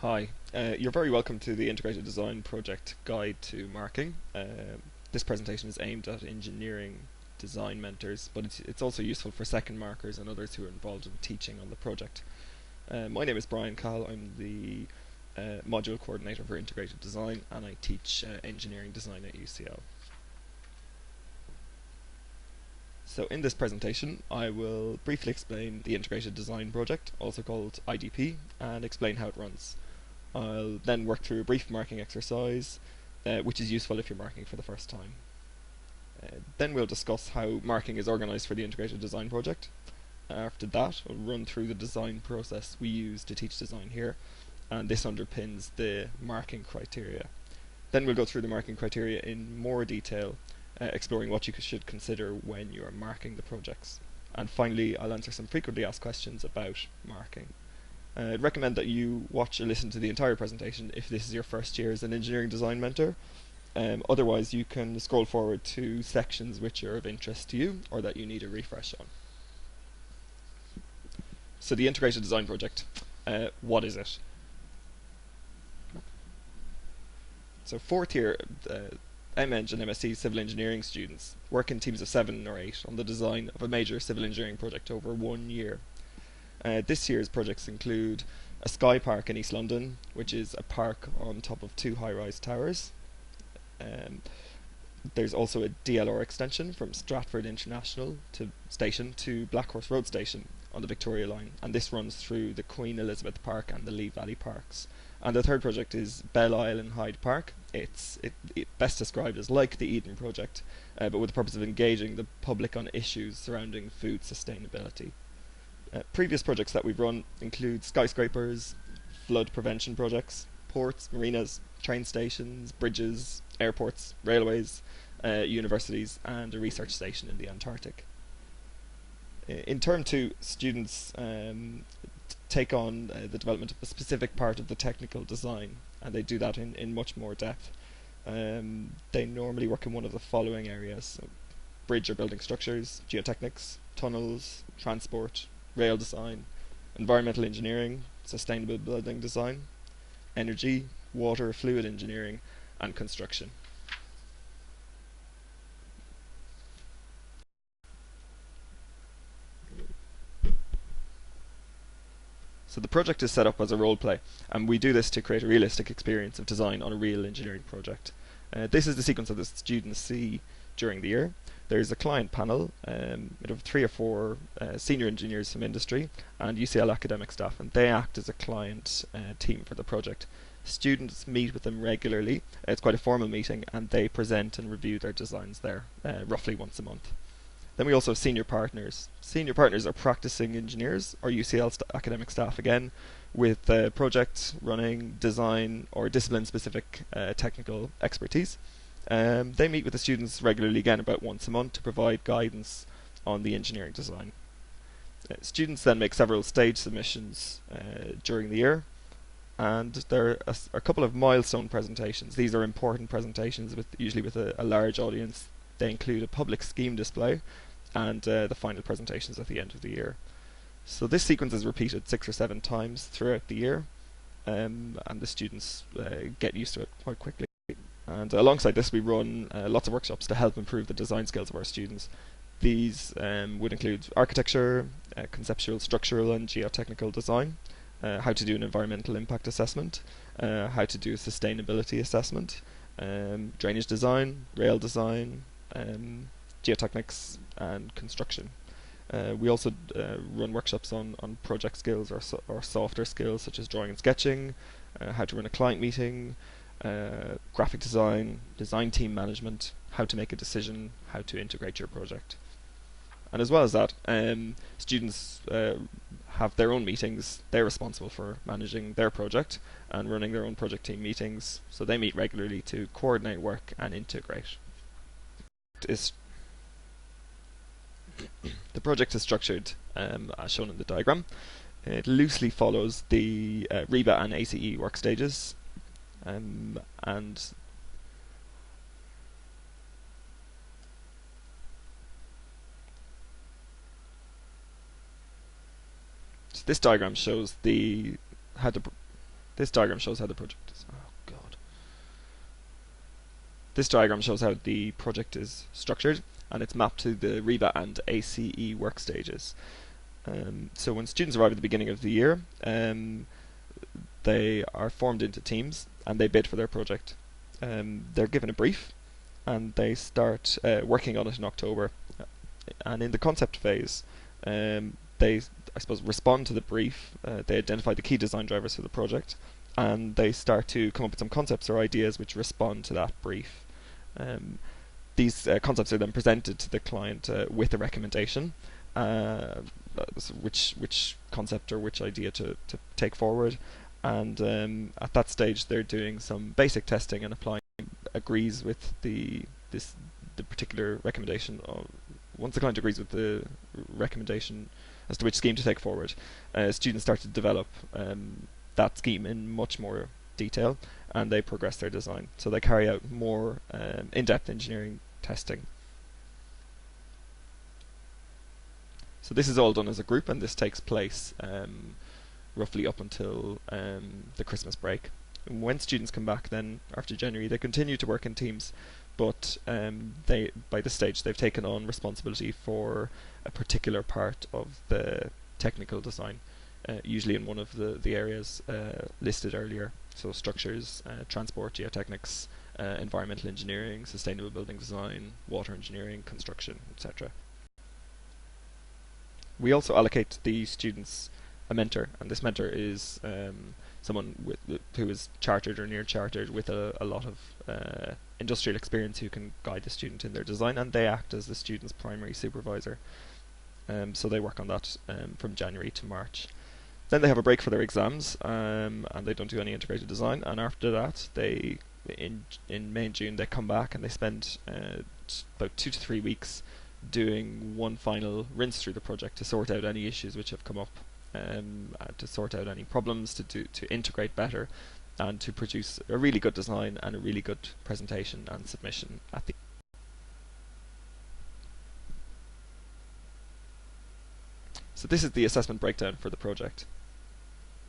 Hi, you're very welcome to the Integrated Design Project Guide to Marking. This presentation is aimed at engineering design mentors, but it's also useful for second markers and others who are involved in teaching on the project. My name is Bryan Cahill. I'm the module coordinator for Integrated Design, and I teach engineering design at UCL. So in this presentation, I will briefly explain the Integrated Design Project, also called IDP, and explain how it runs. I'll then work through a brief marking exercise, which is useful if you're marking for the first time. Then we'll discuss how marking is organised for the Integrated Design Project. After that, I'll run through the design process we use to teach design here, and this underpins the marking criteria. Then we'll go through the marking criteria in more detail, exploring what you should consider when you are marking the projects. And finally, I'll answer some frequently asked questions about marking. I'd recommend that you watch or listen to the entire presentation if this is your first year as an engineering design mentor. Otherwise, you can scroll forward to sections which are of interest to you or that you need a refresh on. So the Integrated Design Project, what is it? So fourth year MEng and MSc civil engineering students work in teams of 7 or 8 on the design of a major civil engineering project over 1 year. This year's projects include a sky park in East London, which is a park on top of 2 high-rise towers. There's also a DLR extension from Stratford International Station to Blackhorse Road Station on the Victoria Line, and this runs through the Queen Elizabeth Park and the Lee Valley Parks. And the third project is Belle Isle in Hyde Park. It's best described as like the Eden project, but with the purpose of engaging the public on issues surrounding food sustainability. Previous projects that we've run include skyscrapers, flood prevention projects, ports, marinas, train stations, bridges, airports, railways, universities, and a research station in the Antarctic. In term 2, students take on the development of a specific part of the technical design, and they do that in much more depth. They normally work in one of the following areas: so bridge or building structures, geotechnics, tunnels, transport, rail design, environmental engineering, sustainable building design, energy, water, fluid engineering, and construction. So the project is set up as a role play, and we do this to create a realistic experience of design on a real engineering project. This is the sequence that the students see during the year. There's a client panel made of 3 or 4 senior engineers from industry and UCL academic staff, and they act as a client team for the project. Students meet with them regularly. It's quite a formal meeting, and they present and review their designs there roughly once a month. Then we also have senior partners. Senior partners are practicing engineers or UCL academic staff again, with project running, design, or discipline-specific technical expertise. They meet with the students regularly, again about once a month, to provide guidance on the engineering design. Students then make several stage submissions during the year, and there are a couple of milestone presentations. These are important presentations, usually with a large audience. They include a public scheme display and the final presentations at the end of the year. So this sequence is repeated 6 or 7 times throughout the year, and the students get used to it quite quickly. And alongside this, we run lots of workshops to help improve the design skills of our students. These would include architecture, conceptual, structural, and geotechnical design, how to do an environmental impact assessment, how to do a sustainability assessment, drainage design, rail design, geotechnics, and construction. We also run workshops on project skills or softer skills such as drawing and sketching, how to run a client meeting, graphic design, design team management, how to make a decision, how to integrate your project. And as well as that, students have their own meetings. They're responsible for managing their project and running their own project team meetings, so they meet regularly to coordinate work and integrate. The project is structured as shown in the diagram. It loosely follows the REBA and ACE work stages, and so this diagram shows how the This diagram shows how the project is. Oh god. This diagram shows how the project is structured, and it's mapped to the REBA and ACE work stages. So when students arrive at the beginning of the year, they are formed into teams and they bid for their project. They're given a brief and they start working on it in October. And in the concept phase, they, I suppose, respond to the brief. They identify the key design drivers for the project, and they start to come up with some concepts or ideas which respond to that brief. These concepts are then presented to the client with a recommendation, which concept or which idea to take forward. And at that stage, they're doing some basic testing and applying agrees with the particular recommendation. Once the client agrees with the recommendation as to which scheme to take forward, students start to develop that scheme in much more detail, and they progress their design. So they carry out more in-depth engineering testing. So this is all done as a group, and this takes place roughly up until the Christmas break. And when students come back then after January, they continue to work in teams, but by this stage they've taken on responsibility for a particular part of the technical design, usually in one of the areas listed earlier. So structures, transport, geotechnics, environmental engineering, sustainable building design, water engineering, construction, etc. We also allocate the students a mentor, and this mentor is someone who is chartered or near chartered with a lot of industrial experience, who can guide the student in their design, and they act as the student's primary supervisor. So they work on that from January to March. Then they have a break for their exams, and they don't do any integrated design. And after that, they in May and June they come back and they spend about 2 to 3 weeks doing one final rinse through the project to sort out any issues which have come up, to sort out any problems, to integrate better, and to produce a really good design and a really good presentation and submission at the. So this is the assessment breakdown for the project,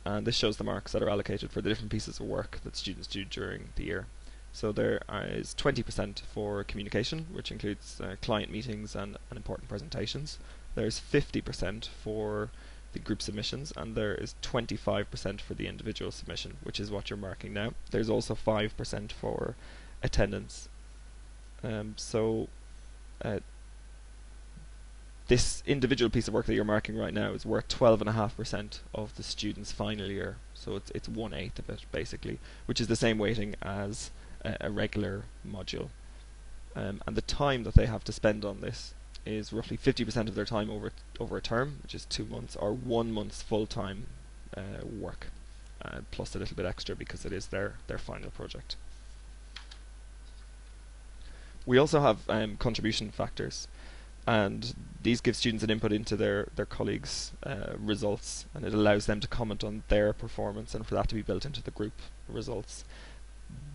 and this shows the marks that are allocated for the different pieces of work that students do during the year. So there is 20% for communication, which includes client meetings and important presentations. There's 50% for the group submissions, and there is 25% for the individual submission, which is what you're marking now. There's also 5% for attendance. This individual piece of work that you're marking right now is worth 12.5% of the student's final year. So it's 1/8 of it, basically, which is the same weighting as a regular module. And the time that they have to spend on this is roughly 50% of their time over a term, which is 2 months, or 1 month's full-time work, plus a little bit extra because it is their final project. We also have contribution factors, and these give students an input into their colleagues' results, and it allows them to comment on their performance and for that to be built into the group results.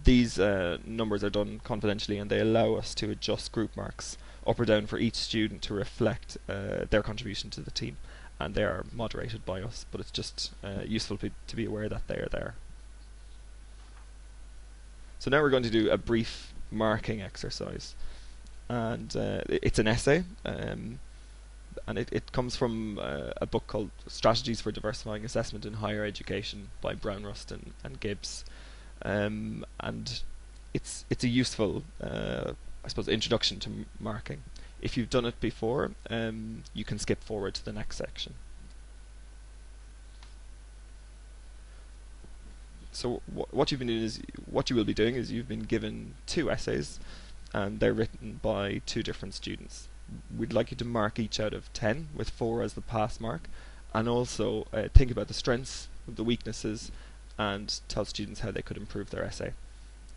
These numbers are done confidentially, and they allow us to adjust group marks up or down for each student to reflect their contribution to the team, and they are moderated by us, but it's just useful to be aware that they are there. So now we're going to do a brief marking exercise, and it's an essay, and it comes from a book called Strategies for Diversifying Assessment in Higher Education by Brown, Rust and Gibbs. And it's a useful, I suppose, introduction to marking. If you've done it before, you can skip forward to the next section. So what you will be doing is you've been given 2 essays, and they're written by 2 different students. We'd like you to mark each out of 10, with 4 as the pass mark, and also think about the strengths, the weaknesses, and tell students how they could improve their essay.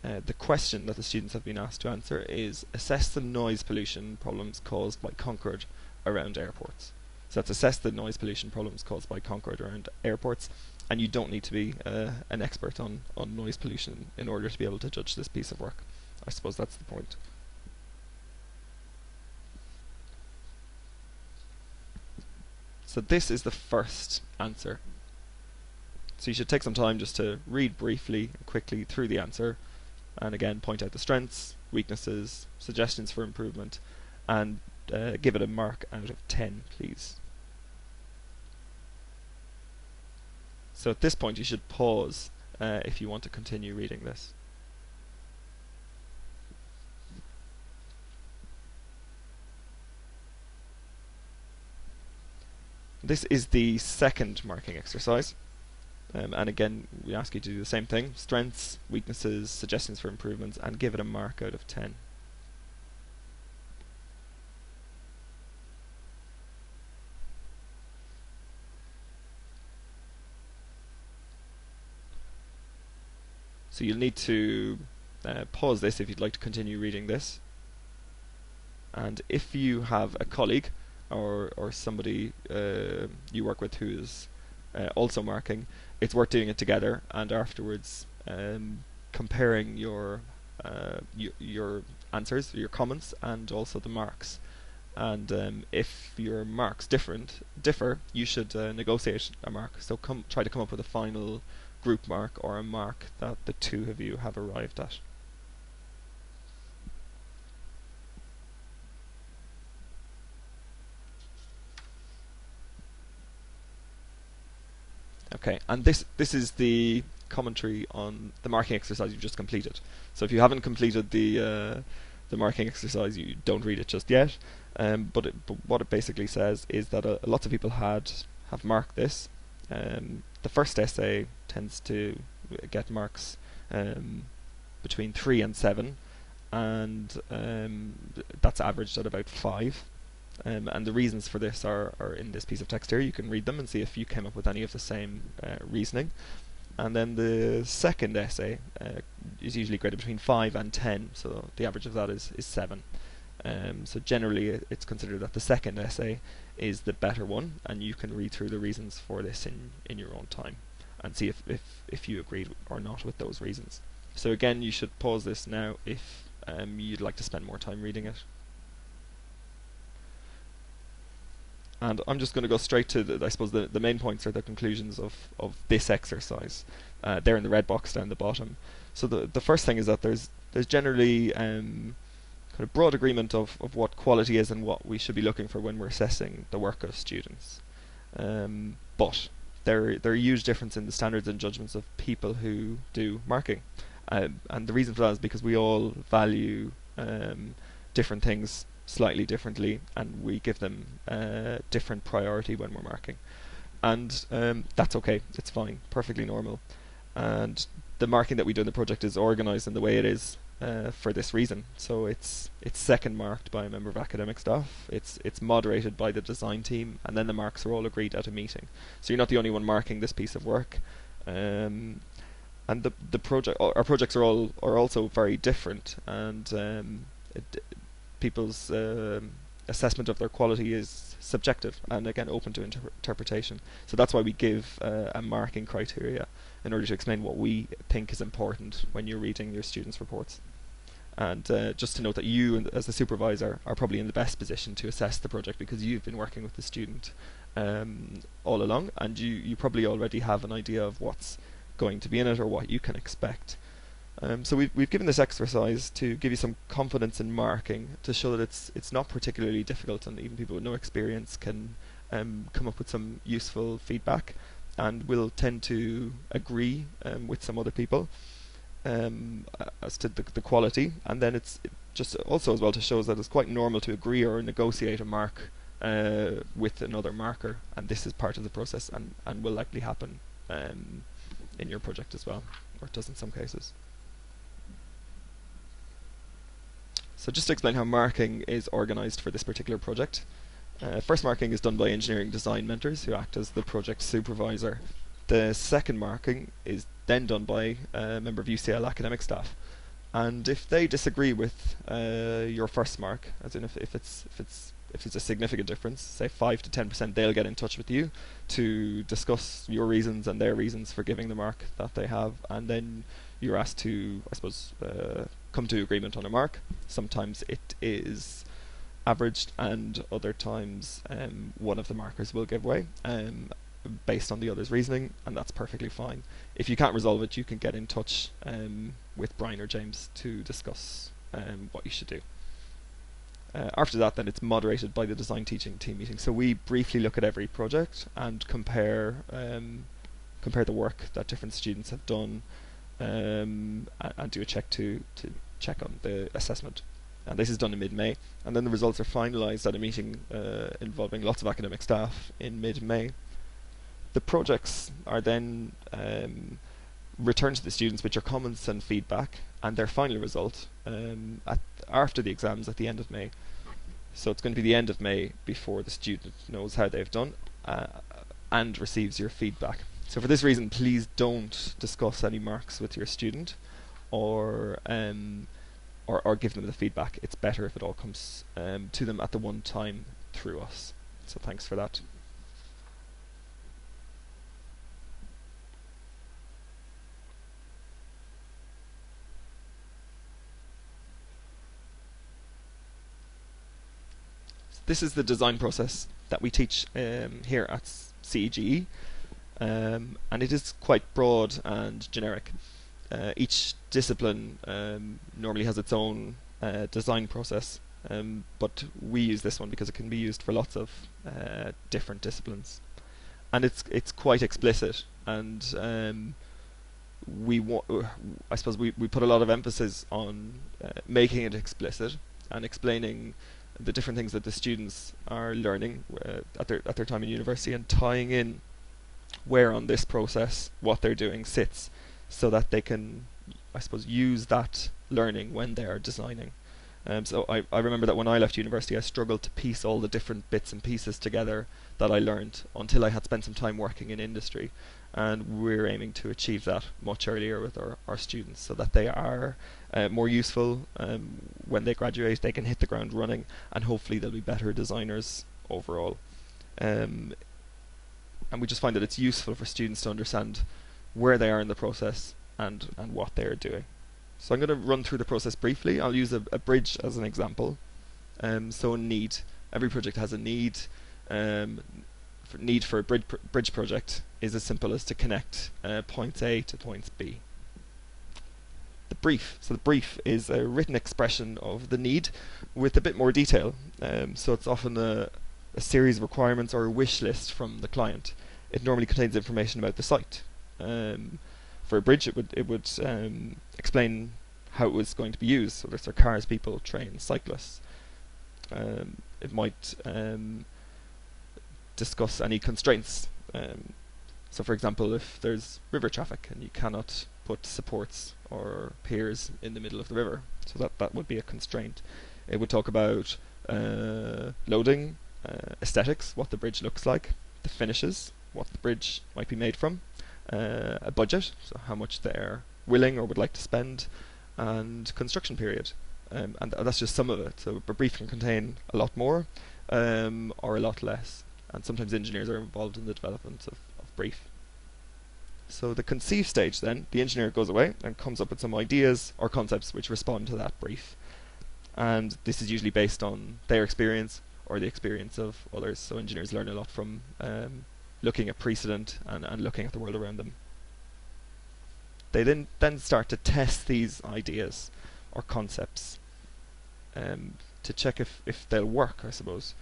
The question that the students have been asked to answer is: assess the noise pollution problems caused by Concord around airports. So that's assess the noise pollution problems caused by Concord around airports, and you don't need to be an expert on noise pollution in order to be able to judge this piece of work. I suppose that's the point. So this is the first answer. So you should take some time just to read briefly and quickly through the answer, and again point out the strengths, weaknesses, suggestions for improvement, and give it a mark out of 10, please. So at this point you should pause if you want to continue reading this. This is the second marking exercise. And again, we ask you to do the same thing: strengths, weaknesses, suggestions for improvements, and give it a mark out of 10. So you'll need to pause this if you'd like to continue reading this. And if you have a colleague or somebody you work with who is also marking, it's worth doing it together, and afterwards comparing your answers, your comments, and also the marks. And if your marks differ, you should negotiate a mark. So try to come up with a final group mark or a mark that the two of you have arrived at. Okay, and this is the commentary on the marking exercise you've just completed. So if you haven't completed the marking exercise, you don't read it just yet. But what it basically says is that lots of people have marked this. The first essay tends to get marks between 3 and 7, and that's averaged at about 5. And the reasons for this are in this piece of text here. You can read them and see if you came up with any of the same reasoning. And then the second essay is usually graded between 5 and 10, so the average of that is 7. So generally it's considered that the second essay is the better one, and you can read through the reasons for this in your own time and see if you agreed or not with those reasons. So again, you should pause this now if you'd like to spend more time reading it. And I'm just going to go straight to the main points or the conclusions of this exercise. They're in the red box down the bottom. So the first thing is that there's generally kind of broad agreement of what quality is and what we should be looking for when we're assessing the work of students. But there are huge difference in the standards and judgments of people who do marking. And the reason for that is because we all value different things slightly differently, and we give them different priority when we're marking. And that's okay, it's fine, perfectly normal. And the marking that we do in the project is organised in the way it is for this reason. So it's second marked by a member of academic staff, it's moderated by the design team, and then the marks are all agreed at a meeting. So you're not the only one marking this piece of work. And our projects are also very different, and people's assessment of their quality is subjective and again open to interpretation. So that's why we give a marking criteria in order to explain what we think is important when you're reading your students' reports. And just to note that you, as the supervisor, are probably in the best position to assess the project because you've been working with the student all along, and you probably already have an idea of what's going to be in it or what you can expect. So we've given this exercise to give you some confidence in marking, to show that it's not particularly difficult, and even people with no experience can come up with some useful feedback, and will tend to agree with some other people as to the quality. And then it's just also as well to show us that it's quite normal to agree or negotiate a mark with another marker, and this is part of the process and will likely happen in your project as well, or it does in some cases. So just to explain how marking is organised for this particular project. First marking is done by engineering design mentors who act as the project supervisor. The second marking is then done by a member of UCL academic staff. And if they disagree with your first mark, as in if it's a significant difference, say 5 to 10%, they'll get in touch with you to discuss your reasons and their reasons for giving the mark that they have, and then you're asked to, I suppose, come to agreement on a mark. Sometimes it is averaged, and other times one of the markers will give way. based on the other's reasoning, and that's perfectly fine. If you can't resolve it, you can get in touch with Brian or James to discuss what you should do. After that, then it's moderated by the design teaching team meeting. So we briefly look at every project and compare the work that different students have done, and do a check to check on the assessment. And this is done in mid-May, and then the results are finalised at a meeting involving lots of academic staff in mid-May. The projects are then returned to the students with your comments and feedback and their final result after the exams at the end of May. So it's going to be the end of May before the student knows how they've done and receives your feedback. So for this reason, please don't discuss any marks with your student or give them the feedback. It's better if it all comes to them at the one time through us. So thanks for that. This is the design process that we teach here at CEGE, and it is quite broad and generic. Each discipline normally has its own design process, but we use this one because it can be used for lots of different disciplines, and it's quite explicit. And I suppose we put a lot of emphasis on making it explicit and explaining the different things that the students are learning at their time in university, and tying in where on this process what they're doing sits, so that they can, I suppose, use that learning when they are designing. So I remember that when I left university, I struggled to piece all the different bits and pieces together that I learned until I had spent some time working in industry. And we're aiming to achieve that much earlier with our students, so that they are more useful when they graduate. They can hit the ground running, and hopefully they'll be better designers overall. And we just find that it's useful for students to understand where they are in the process and what they are doing. So I'm going to run through the process briefly. I'll use a bridge as an example. So a need. Every project has a need. Need for a bridge project is as simple as to connect points A to points B. The brief. So the brief is a written expression of the need with a bit more detail. So it's often a series of requirements or a wish list from the client. It normally contains information about the site. For a bridge, it would explain how it was going to be used. So there's cars, people, trains, cyclists. It might discuss any constraints. So for example, if there's river traffic and you cannot put supports or piers in the middle of the river, so that would be a constraint. It would talk about loading, aesthetics, what the bridge looks like, the finishes, what the bridge might be made from, a budget, so how much they're willing or would like to spend, and construction period. And that's just some of it. So a brief can contain a lot more or a lot less. And sometimes engineers are involved in the development of brief. So the conceive stage then, the engineer goes away and comes up with some ideas or concepts which respond to that brief. And this is usually based on their experience or the experience of others. So engineers learn a lot from looking at precedent and looking at the world around them. They then start to test these ideas or concepts to check if they'll work, I suppose.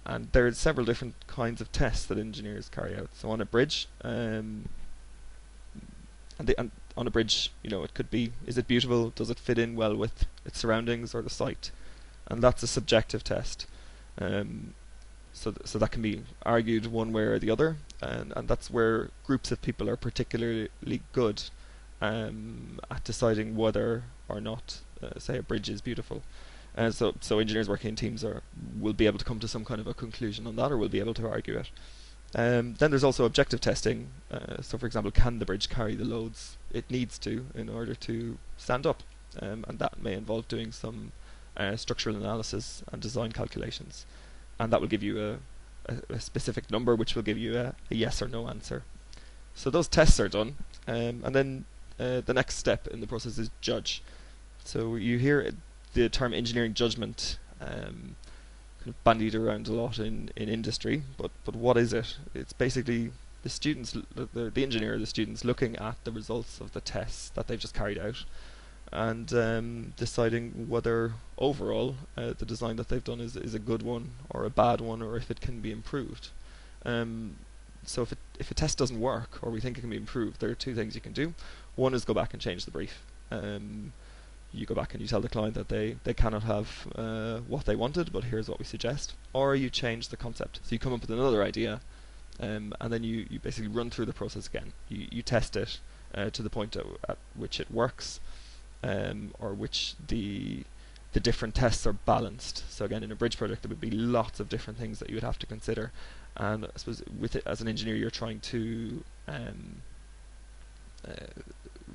And there are several different kinds of tests that engineers carry out. So on a bridge, and on a bridge, it could be: is it beautiful? Does it fit in well with its surroundings or the site? And that's a subjective test. So that can be argued one way or the other, and that's where groups of people are particularly good at deciding whether or not, say, a bridge is beautiful. So engineers working in teams will be able to come to some kind of a conclusion on that, or will be able to argue it. Then there's also objective testing. So for example, can the bridge carry the loads it needs to in order to stand up? And that may involve doing some structural analysis and design calculations. And that will give you a specific number, which will give you a yes or no answer. So those tests are done. And then the next step in the process is judge. So you hear the term engineering judgment bandied around a lot in industry, but what is it? It's basically the students, the engineer, the students looking at the results of the tests that they've just carried out, and deciding whether overall the design that they've done is a good one or a bad one, or if it can be improved. So if a test doesn't work, or we think it can be improved, there are two things you can do. One is go back and change the brief. You go back and you tell the client that they cannot have what they wanted, but here's what we suggest. Or you change the concept. So you come up with another idea, and then you basically run through the process again. You test it to the point at which it works, or which the different tests are balanced. So again, in a bridge project, there would be lots of different things that you would have to consider. And I suppose with it, as an engineer, you're trying to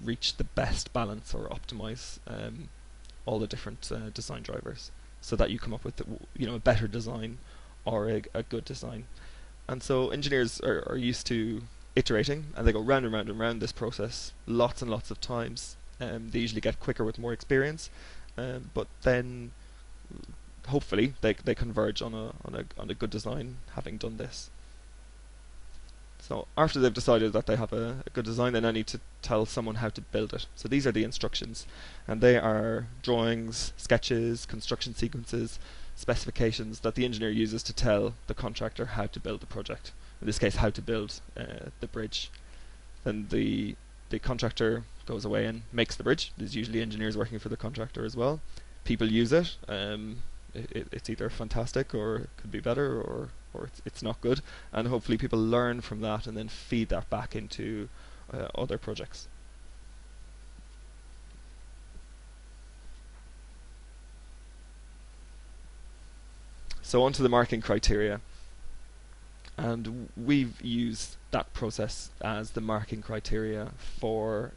reach the best balance, or optimize all the different design drivers, so that you come up with a better design, or a good design. And so engineers are used to iterating, and they go round and round and round this process lots and lots of times. They usually get quicker with more experience, but then hopefully they converge on a good design, having done this. So after they've decided that they have a good design, they now need to tell someone how to build it. So these are the instructions, and they are drawings, sketches, construction sequences, specifications that the engineer uses to tell the contractor how to build the project. In this case, how to build the bridge. Then the contractor goes away and makes the bridge. There's usually engineers working for the contractor as well. People use it. It's either fantastic, or it could be better, or it's not good, and hopefully people learn from that and then feed that back into other projects. So on to the marking criteria, and we've used that process as the marking criteria for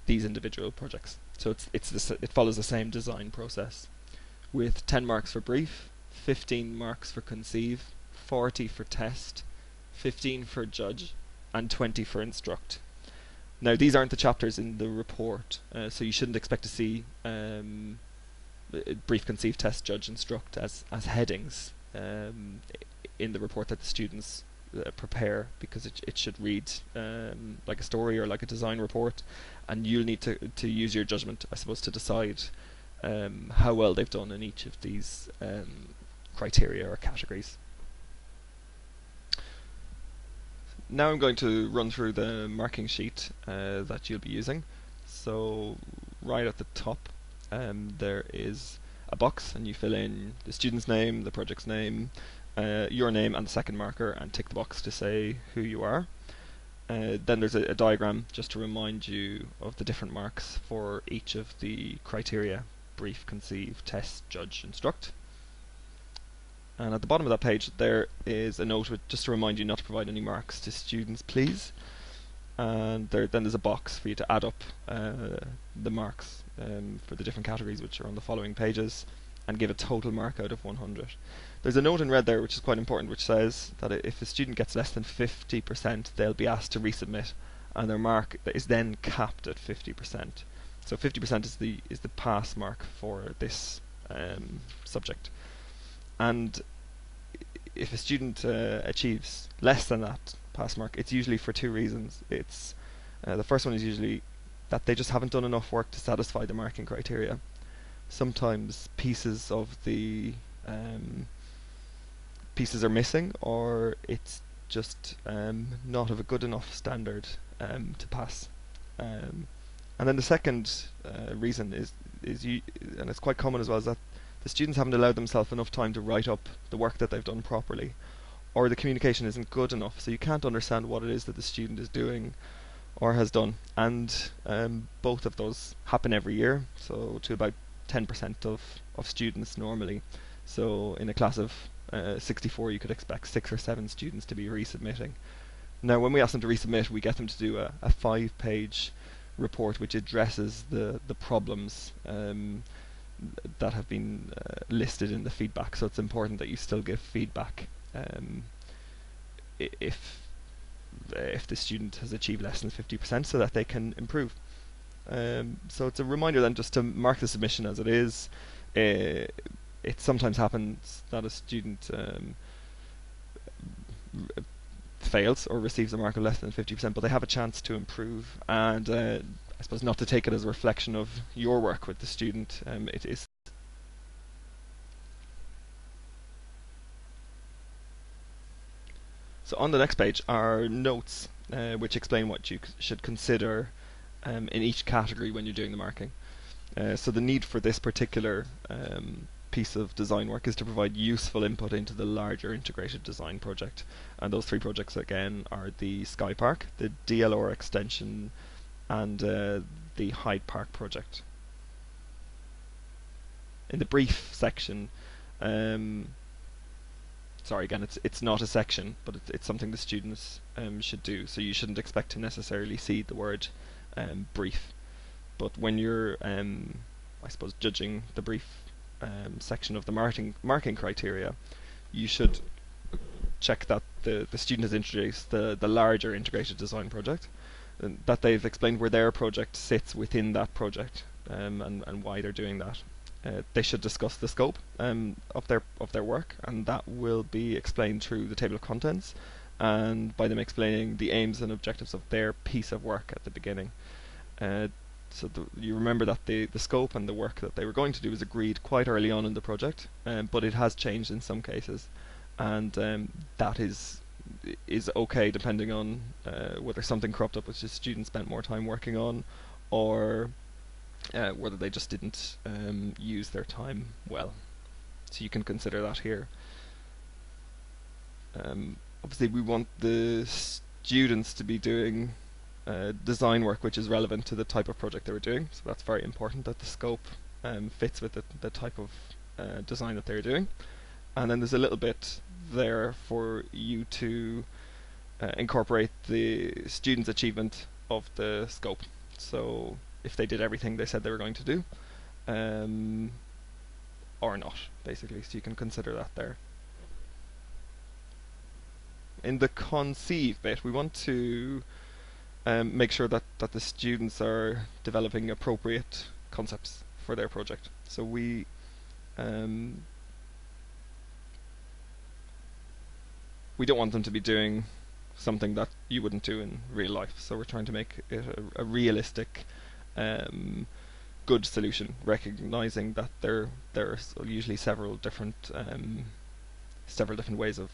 these individual projects. So it follows the same design process, with 10 marks for brief, 15 marks for conceive, 40 for test, 15 for judge, and 20 for instruct. Now these aren't the chapters in the report, so you shouldn't expect to see brief, conceive, test, judge, instruct as headings in the report that the students prepare, because it should read like a story or like a design report, and you'll need to use your judgment, I suppose, to decide how well they've done in each of these criteria or categories. Now I'm going to run through the marking sheet that you'll be using. So right at the top there is a box, and you fill in the student's name, the project's name, your name, and the second marker, and tick the box to say who you are. Then there's a diagram just to remind you of the different marks for each of the criteria: brief, conceive, test, judge, instruct. And at the bottom of that page there is a note just to remind you not to provide any marks to students, please. And then there's a box for you to add up the marks for the different categories, which are on the following pages, and give a total mark out of 100. There's a note in red there which is quite important, which says that if a student gets less than 50%, they'll be asked to resubmit, and their mark is then capped at 50%. So 50% is the pass mark for this subject. And if a student achieves less than that pass mark, it's usually for two reasons. It's the first one is usually that they just haven't done enough work to satisfy the marking criteria. Sometimes pieces of the pieces are missing, or it's just not of a good enough standard to pass. And then the second reason is and it's quite common as well, is that the students haven't allowed themselves enough time to write up the work that they've done properly, or the communication isn't good enough, so you can't understand what it is that the student is doing or has done. And both of those happen every year, so to about 10% of students normally. So in a class of 64, you could expect 6 or 7 students to be resubmitting. Now when we ask them to resubmit, we get them to do a 5-page report which addresses the problems that have been listed in the feedback. So it's important that you still give feedback if the student has achieved less than 50%, so that they can improve. So it's a reminder then just to mark the submission as it is. it sometimes happens that a student fails or receives a mark of less than 50%, but they have a chance to improve, and I suppose not to take it as a reflection of your work with the student. It is. So on the next page are notes which explain what you should consider in each category when you're doing the marking. So the need for this particular piece of design work is to provide useful input into the larger integrated design project. And those three projects again are the Sky Park, the DLR extension, and the Hyde Park project. In the brief section, sorry, again, it's not a section, but it's something the students should do. So you shouldn't expect to necessarily see the word brief. But when you're, I suppose, judging the brief section of the marking criteria, you should check that the student has introduced the larger integrated design project, and that they've explained where their project sits within that project, and why they're doing that. They should discuss the scope of their work, and that will be explained through the table of contents, and by them explaining the aims and objectives of their piece of work at the beginning. So you remember that the scope and the work that they were going to do was agreed quite early on in the project, but it has changed in some cases, and that is okay depending on whether something cropped up which the students spent more time working on, or whether they just didn't use their time well. So you can consider that here. Obviously we want the students to be doing design work which is relevant to the type of project they were doing, so that's very important that the scope fits with the type of design that they're doing. And then there's a little bit there for you to incorporate the students' achievement of the scope. So if they did everything they said they were going to do, or not, basically, so you can consider that there. In the conceive bit, we want to make sure that the students are developing appropriate concepts for their project. So we don't want them to be doing something that you wouldn't do in real life. So we're trying to make it a realistic, good solution, recognizing that there are usually several different ways of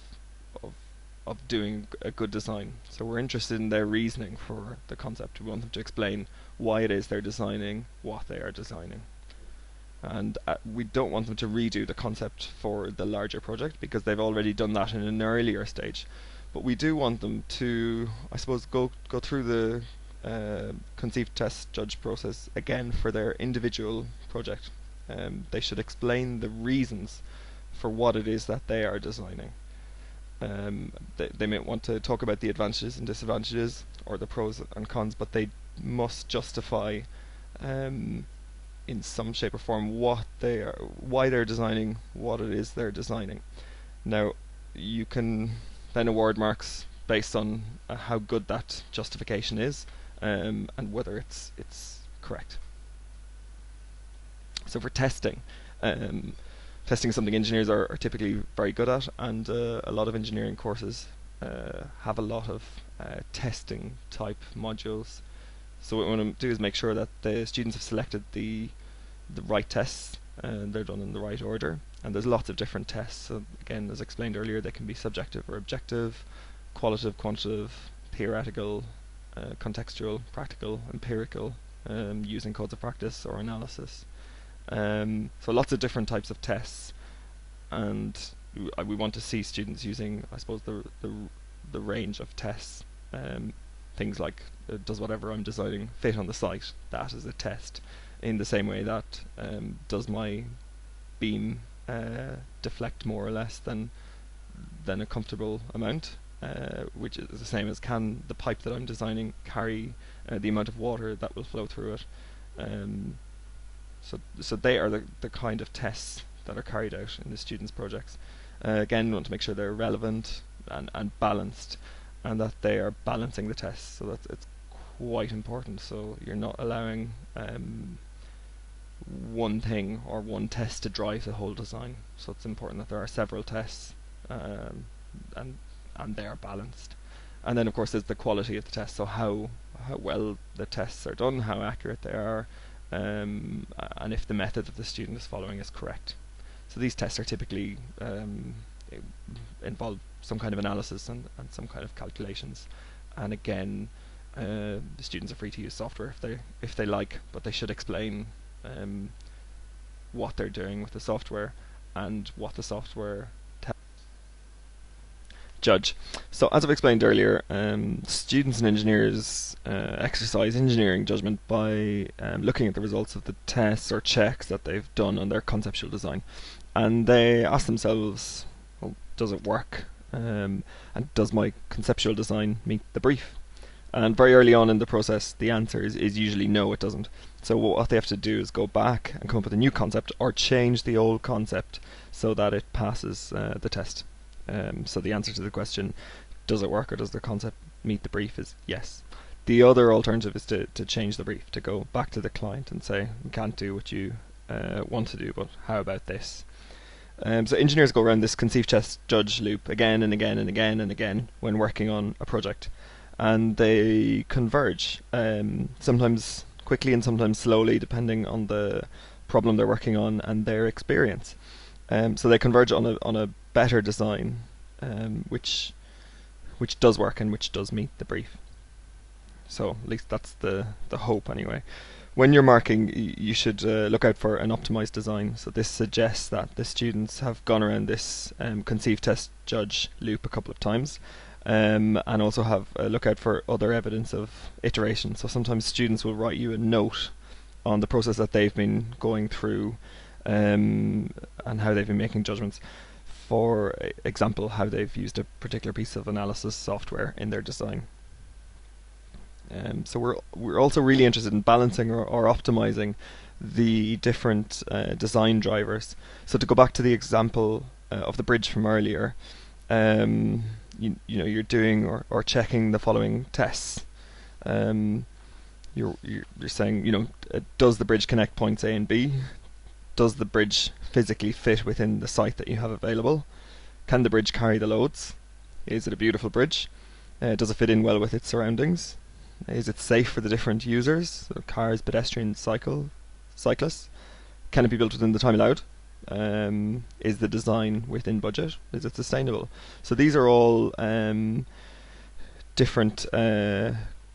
doing a good design. So we're interested in their reasoning for the concept. We want them to explain why it is they're designing what they are designing. And we don't want them to redo the concept for the larger project, because they've already done that in an earlier stage. But we do want them to, I suppose, go through the conceive, test, judge process again for their individual project. They should explain the reasons for what it is that they are designing. They may want to talk about the advantages and disadvantages, or the pros and cons, but they must justify in some shape or form why they're designing what it is they're designing. Now you can then award marks based on how good that justification is, and whether it's correct. So for testing, testing is something engineers are typically very good at, and a lot of engineering courses have a lot of testing type modules. So what we want to do is make sure that the students have selected the right tests, and they're done in the right order. And there's lots of different tests. So again, as explained earlier, they can be subjective or objective, qualitative, quantitative, theoretical, contextual, practical, empirical, using codes of practice or analysis. So lots of different types of tests, and we want to see students using, I suppose, the range of tests. Things like, does whatever I'm designing fit on the site? That is a test. In the same way that, does my beam deflect more or less than a comfortable amount, which is the same as, can the pipe that I'm designing carry the amount of water that will flow through it. So they are the kind of tests that are carried out in the students' projects. Again, we want to make sure they're relevant and balanced, and that they are balancing the tests. So it's quite important. So you're not allowing one thing or one test to drive the whole design. So it's important that there are several tests, and they are balanced. And then of course there's the quality of the test, so how well the tests are done, how accurate they are, and if the method that the student is following is correct. So these tests are typically involve some kind of analysis and some kind of calculations. And again, the students are free to use software if they like, but they should explain what they're doing with the software and what the software judge. So as I've explained earlier, students and engineers exercise engineering judgment by looking at the results of the tests or checks that they've done on their conceptual design, and they ask themselves, well, does it work? And does my conceptual design meet the brief? And very early on in the process, the answer is usually no, it doesn't. So what they have to do is go back and come up with a new concept or change the old concept so that it passes the test. So the answer to the question, does it work or does the concept meet the brief, is yes. The other alternative is to change the brief, to go back to the client and say, we can't do what you want to do, but how about this? So engineers go around this conceive, test, judge loop again and again and again and again when working on a project, and they converge, sometimes quickly and sometimes slowly depending on the problem they're working on and their experience. So they converge on a better design, which does work and which does meet the brief. So at least that's the hope anyway. When you're marking, you should look out for an optimized design. So this suggests that the students have gone around this conceive, test, judge loop a couple of times, and also have a look out for other evidence of iteration. So sometimes students will write you a note on the process that they've been going through, and how they've been making judgments. For example, how they've used a particular piece of analysis software in their design. So we're also really interested in balancing or optimizing the different design drivers. So to go back to the example of the bridge from earlier, you know, you're doing or checking the following tests. You're saying, you know, does the bridge connect points A and B? Does the bridge physically fit within the site that you have available? Can the bridge carry the loads? Is it a beautiful bridge? Does it fit in well with its surroundings? Is it safe for the different users, so cars, pedestrians, cyclists? Can it be built within the time allowed? Is the design within budget? Is it sustainable? So these are all different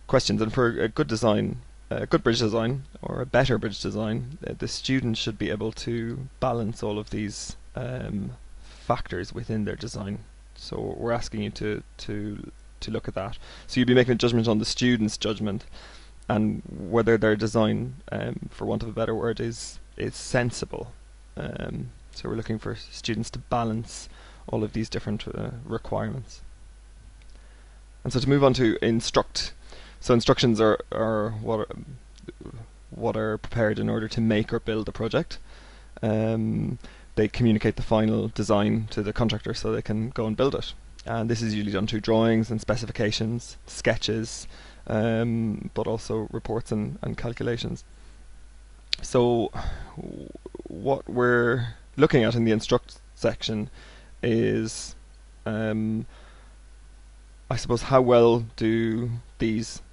questions, and for a good design, a good bridge design or a better bridge design, the student should be able to balance all of these factors within their design. So we're asking you to look at that. So you'll be making a judgment on the student's judgment and whether their design, for want of a better word, is sensible. So we're looking for students to balance all of these different requirements. And so to move on to instruct. So instructions are what are prepared in order to make or build a project. They communicate the final design to the contractor so they can go and build it. And this is usually done through drawings and specifications, sketches, but also reports and calculations. So what we're looking at in the instruct section is, I suppose, how well do these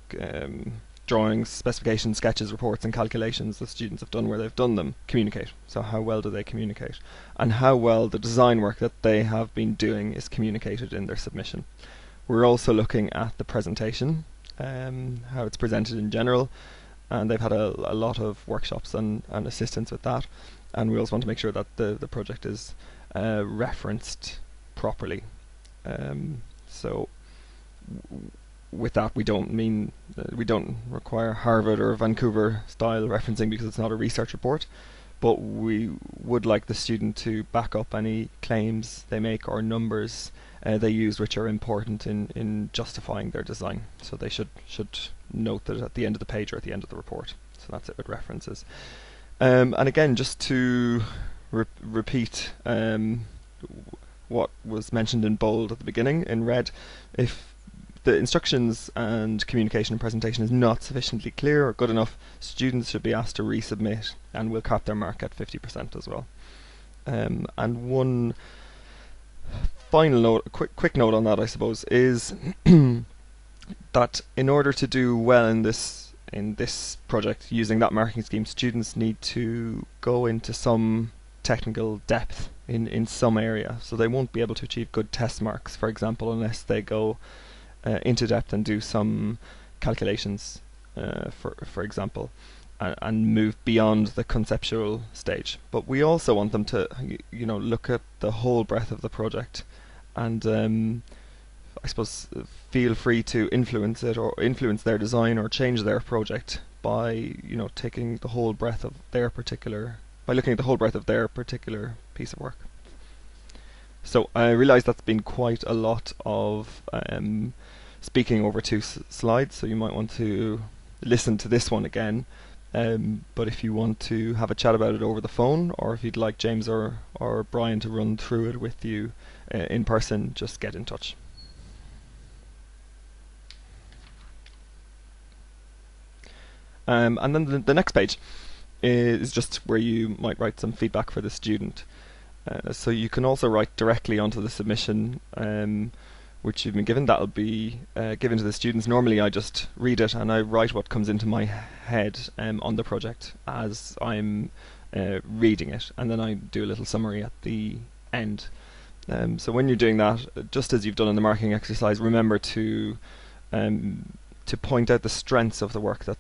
drawings, specifications, sketches, reports and calculations the students have done where they've done them communicate. So how well do they communicate, and how well the design work that they have been doing is communicated in their submission. We're also looking at the presentation, how it's presented in general, and they've had a lot of workshops and assistance with that, and we also want to make sure that the project is referenced properly. So with that, we don't mean we don't require Harvard or Vancouver style referencing because it's not a research report, but we would like the student to back up any claims they make or numbers they use which are important in justifying their design. So they should note that at the end of the page or at the end of the report. So that's it with references. And again, just to repeat what was mentioned in bold at the beginning, in red, if the instructions and communication and presentation is not sufficiently clear or good enough, students should be asked to resubmit, and we'll cap their mark at 50% as well. And one final note, a quick note on that, I suppose, is that in order to do well in this project using that marking scheme, students need to go into some technical depth in some area, so they won't be able to achieve good test marks, for example, unless they go into depth and do some calculations, for example, and move beyond the conceptual stage. But we also want them to, look at the whole breadth of the project, and I suppose feel free to influence it or influence their design or change their project by taking the whole breadth of their particular, by looking at the whole breadth of their particular piece of work. So I realise that's been quite a lot of speaking over two slides, so you might want to listen to this one again. But if you want to have a chat about it over the phone, or if you'd like James or Bryan to run through it with you in person, just get in touch. And then the next page is just where you might write some feedback for the student. So you can also write directly onto the submission which you've been given. That'll be given to the students. Normally I just read it and I write what comes into my head on the project as I'm reading it, and then I do a little summary at the end. So when you're doing that, just as you've done in the marking exercise, remember to point out the strengths of the work that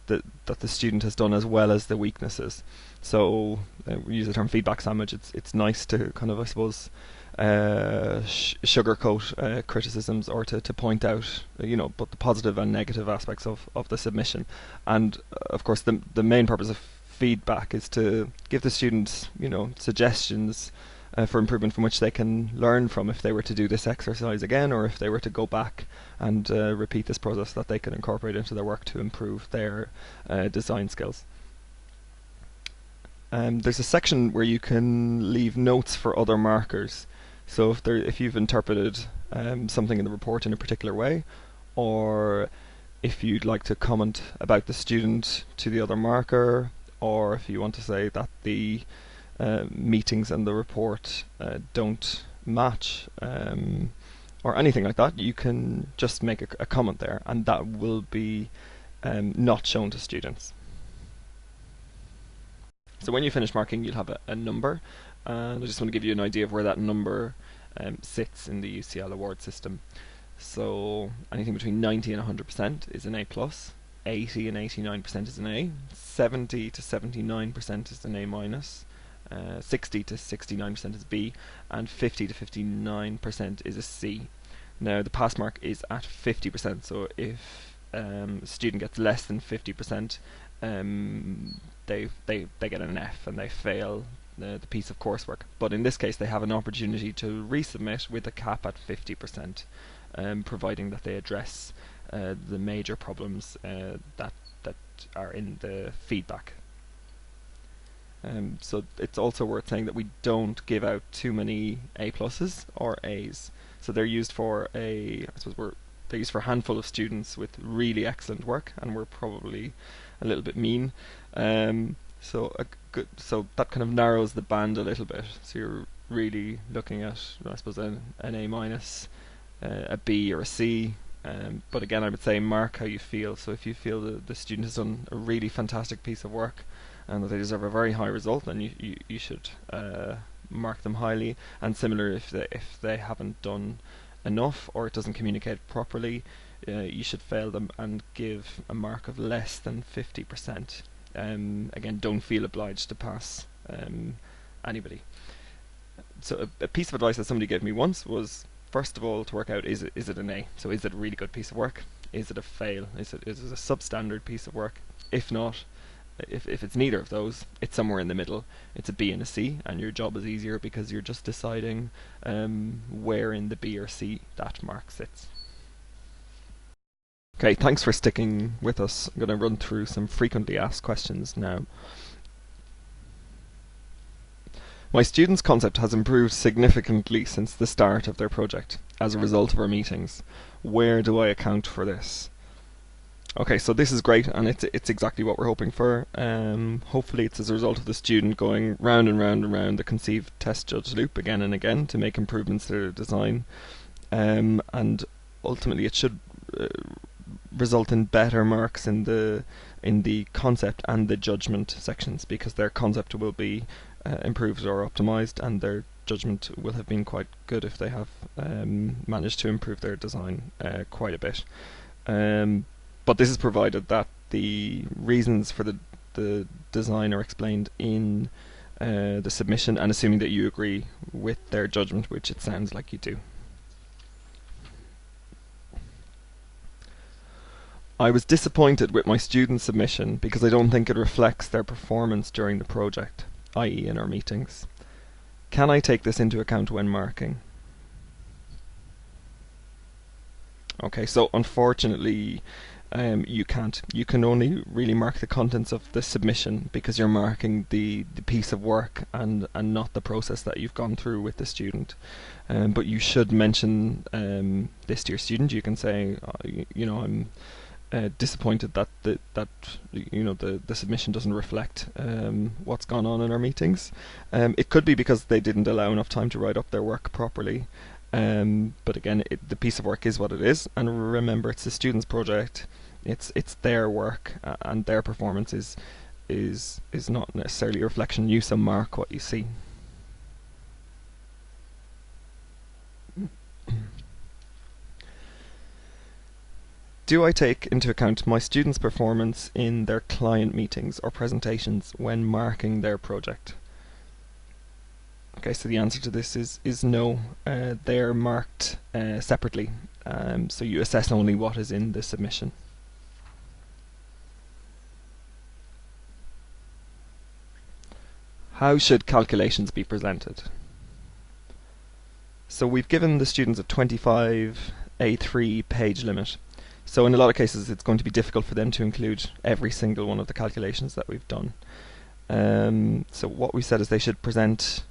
the student has done, as well as the weaknesses. So we use the term feedback sandwich. It's nice to kind of, I suppose, sugarcoat criticisms, or to point out both the positive and negative aspects of the submission. And of course the main purpose of feedback is to give the students suggestions for improvement from which they can learn from if they were to do this exercise again, or if they were to go back and repeat this process, that they can incorporate into their work to improve their design skills. There's a section where you can leave notes for other markers. So if you've interpreted something in the report in a particular way, or if you'd like to comment about the student to the other marker, or if you want to say that the meetings and the report don't match, or anything like that, you can just make a comment there, and that will be not shown to students. So when you finish marking, you'll have a number, and I just want to give you an idea of where that number sits in the UCL award system. So anything between 90 and 100% is an A+, 80 and 89% is an A, 70 to 79% is an A-, 60 to 69% is B, and 50 to 59% is a C. Now the pass mark is at 50%, so if a student gets less than 50%, they get an F and they fail the piece of coursework. But in this case they have an opportunity to resubmit with a cap at 50%, providing that they address the major problems that are in the feedback. So it's also worth saying that we don't give out too many A+ or A's. So they're used for they're used for a handful of students with really excellent work, and we're probably a little bit mean. So that kind of narrows the band a little bit. So you're really looking at, I suppose, an A-, a B, or a C. But again, I would say mark how you feel. So if you feel that the student has done a really fantastic piece of work and that they deserve a very high result, then you should mark them highly. And similar, if they haven't done enough or it doesn't communicate properly, you should fail them and give a mark of less than 50%. Again, don't feel obliged to pass anybody. So a piece of advice that somebody gave me once was, first of all, to work out, is it an A? So is it a really good piece of work? Is it a fail? Is it a substandard piece of work? If not, if it's neither of those, it's somewhere in the middle. It's a B and a C, and your job is easier because you're just deciding where in the B or C that mark sits. Okay, thanks for sticking with us. I'm going to run through some frequently asked questions now. My student's concept has improved significantly since the start of their project. as a result of our meetings. Where do I account for this? Okay, so this is great, and it's exactly what we're hoping for. Hopefully it's as a result of the student going round and round and round the conceive, test, judge loop again and again to make improvements to their design. And ultimately it should result in better marks in the concept and the judgment sections, because their concept will be improved or optimized, and their judgment will have been quite good if they have managed to improve their design quite a bit. But this is provided that the reasons for the design are explained in the submission, and assuming that you agree with their judgment, which it sounds like you do. I was disappointed with my student submission because I don't think it reflects their performance during the project, i.e. in our meetings. Can I take this into account when marking? Okay, so unfortunately you can't. You can only really mark the contents of the submission because you're marking the piece of work and not the process that you've gone through with the student. But you should mention this to your student. You can say, I'm disappointed that the submission doesn't reflect what's gone on in our meetings. It could be because they didn't allow enough time to write up their work properly. But again, the piece of work is what it is, and remember, it's the student's project. It's their work, and their performance is not necessarily a reflection. You so mark what you see. Do I take into account my students' performance in their client meetings or presentations when marking their project? Okay, so the answer to this is no. They're marked separately, so you assess only what is in the submission. How should calculations be presented? So we've given the students a 25 A3 page limit. So in a lot of cases it's going to be difficult for them to include every single one of the calculations that we've done. So what we said is they should present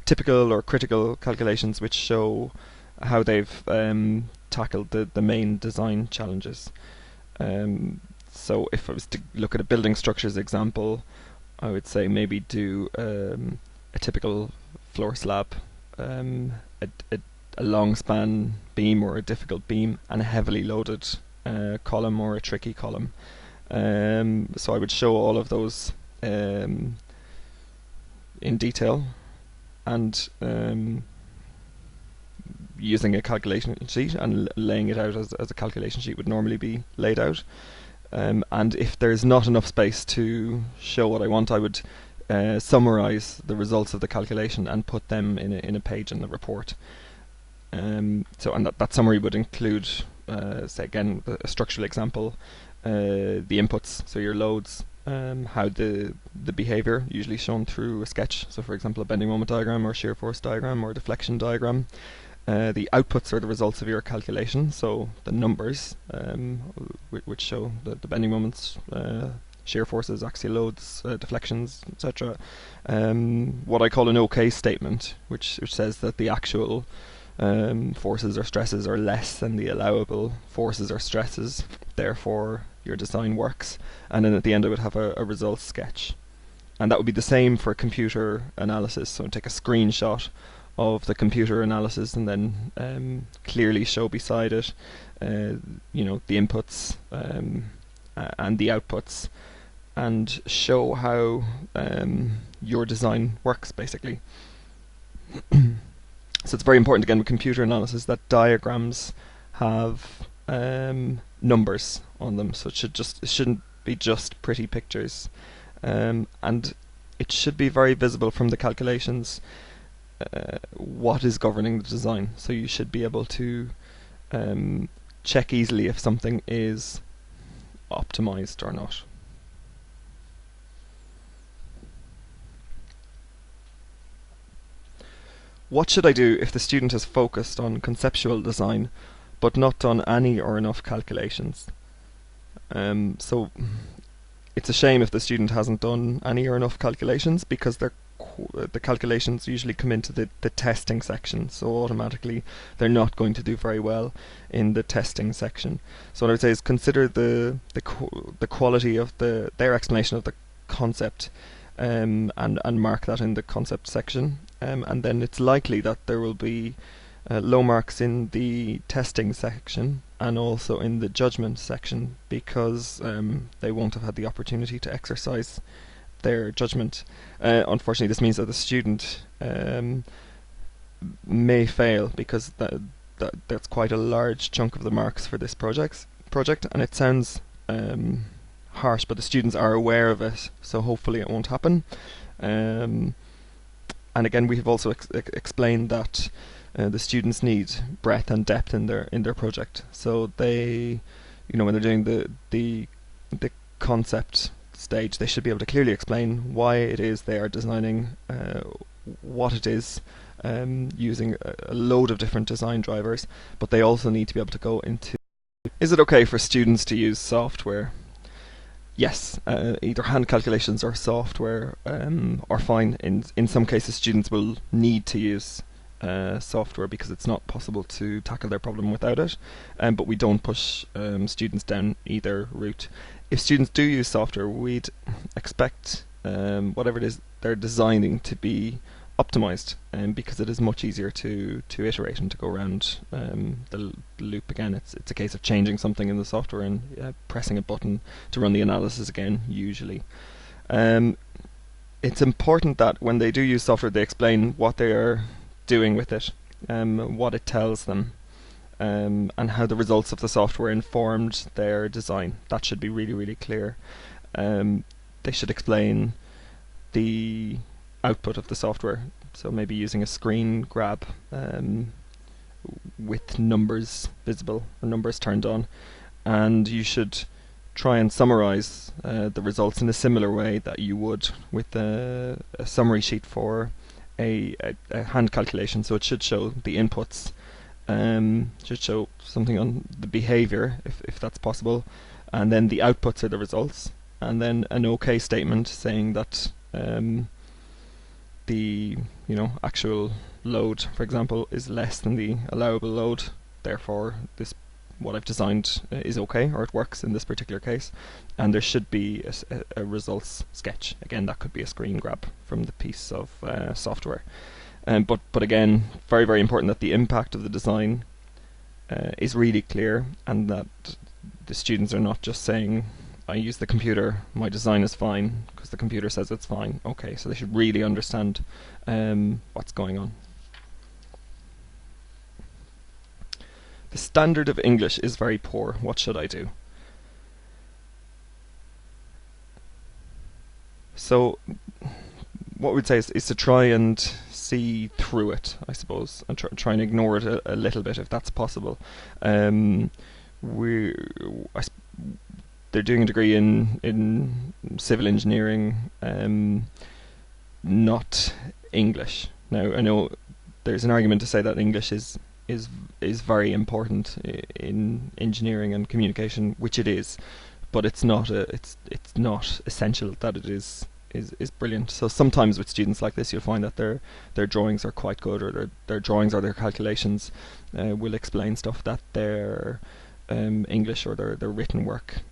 typical or critical calculations which show how they've tackled the main design challenges. So if I was to look at a building structures example, I would say maybe do a typical floor slab, a long span beam or a difficult beam, and a heavily loaded column or a tricky column. So I would show all of those in detail, and using a calculation sheet and laying it out as a calculation sheet would normally be laid out. And if there's not enough space to show what I want, I would summarize the results of the calculation and put them in a page in the report. And that summary would include, say again, a structural example, the inputs, so your loads, how the behavior, usually shown through a sketch, so for example a bending moment diagram or shear force diagram or deflection diagram. The outputs are the results of your calculation, so the numbers which show the bending moments, shear forces, axial loads, deflections, etc. What I call an OK statement, which says that the actual forces or stresses are less than the allowable forces or stresses, therefore your design works. And then at the end I would have a results sketch, and that would be the same for computer analysis. So take a screenshot of the computer analysis and then clearly show beside it the inputs and the outputs, and show how your design works basically. So it's very important again with computer analysis that diagrams have numbers on them, so it shouldn't be just pretty pictures, and it should be very visible from the calculations what is governing the design. So you should be able to check easily if something is optimized or not. What should I do if the student has focused on conceptual design but not done any or enough calculations? So it's a shame if the student hasn't done any or enough calculations, because they're the calculations usually come into the testing section, so automatically they're not going to do very well in the testing section. So what I would say is consider the quality of their explanation of the concept, and mark that in the concept section, and then it's likely that there will be low marks in the testing section and also in the judgment section, because they won't have had the opportunity to exercise their judgment. Unfortunately, this means that the student may fail, because that's quite a large chunk of the marks for this project, and it sounds harsh, but the students are aware of it, so hopefully it won't happen. And again, we have also explained that the students need breadth and depth in their project. So they, when they're doing the concept stage, they should be able to clearly explain why it is they are designing what it is, using a load of different design drivers. But they also need to be able to go into, is it okay for students to use software? Yes, either hand calculations or software are fine. In some cases, students will need to use software because it's not possible to tackle their problem without it, but we don't push students down either route. If students do use software, we'd expect whatever it is they're designing to be optimized, because it is much easier to iterate and to go around the loop again. It's a case of changing something in the software and pressing a button to run the analysis again, usually. It's important that when they do use software, they explain what they are doing with it, what it tells them, and how the results of the software informed their design. That should be really, really clear. They should explain the output of the software, so maybe using a screen grab with numbers visible or numbers turned on, and you should try and summarize the results in a similar way that you would with a summary sheet for a hand calculation. So it should show the inputs, should show something on the behavior if that's possible, and then the outputs are the results, and then an OK statement saying that the actual load, for example, is less than the allowable load, therefore what I've designed is okay, or it works in this particular case. And there should be a results sketch. Again, that could be a screen grab from the piece of software. But again, very, very important that the impact of the design is really clear, and that the students are not just saying, I use the computer, my design is fine, because the computer says it's fine. Okay, so they should really understand what's going on. The standard of English is very poor. What should I do? So what we'd say is to try and see through it, I suppose, and try and ignore it a little bit if that's possible. They're doing a degree in civil engineering, not English. Now, I know there's an argument to say that English is very important in engineering and communication, which it is, but it's not essential that it is brilliant. So sometimes with students like this, you'll find that their drawings are quite good, or their drawings or their calculations will explain stuff that their English or their written work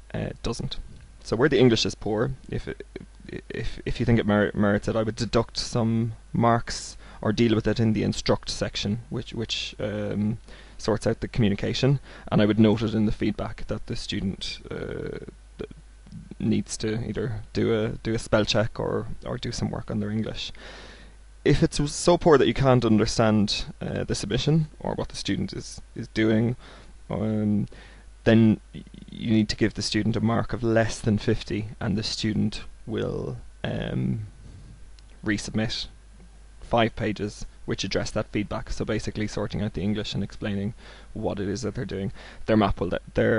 doesn't. So where the English is poor, if you think it merits it, I would deduct some marks or deal with it in the instruct section, which sorts out the communication, and I would note it in the feedback that the student needs to either do a spell check or do some work on their English. If it's so poor that you can't understand the submission or what the student is doing, then you need to give the student a mark of less than 50, and the student will resubmit 5 pages which address that feedback. So basically sorting out the English and explaining what it is that they're doing. Their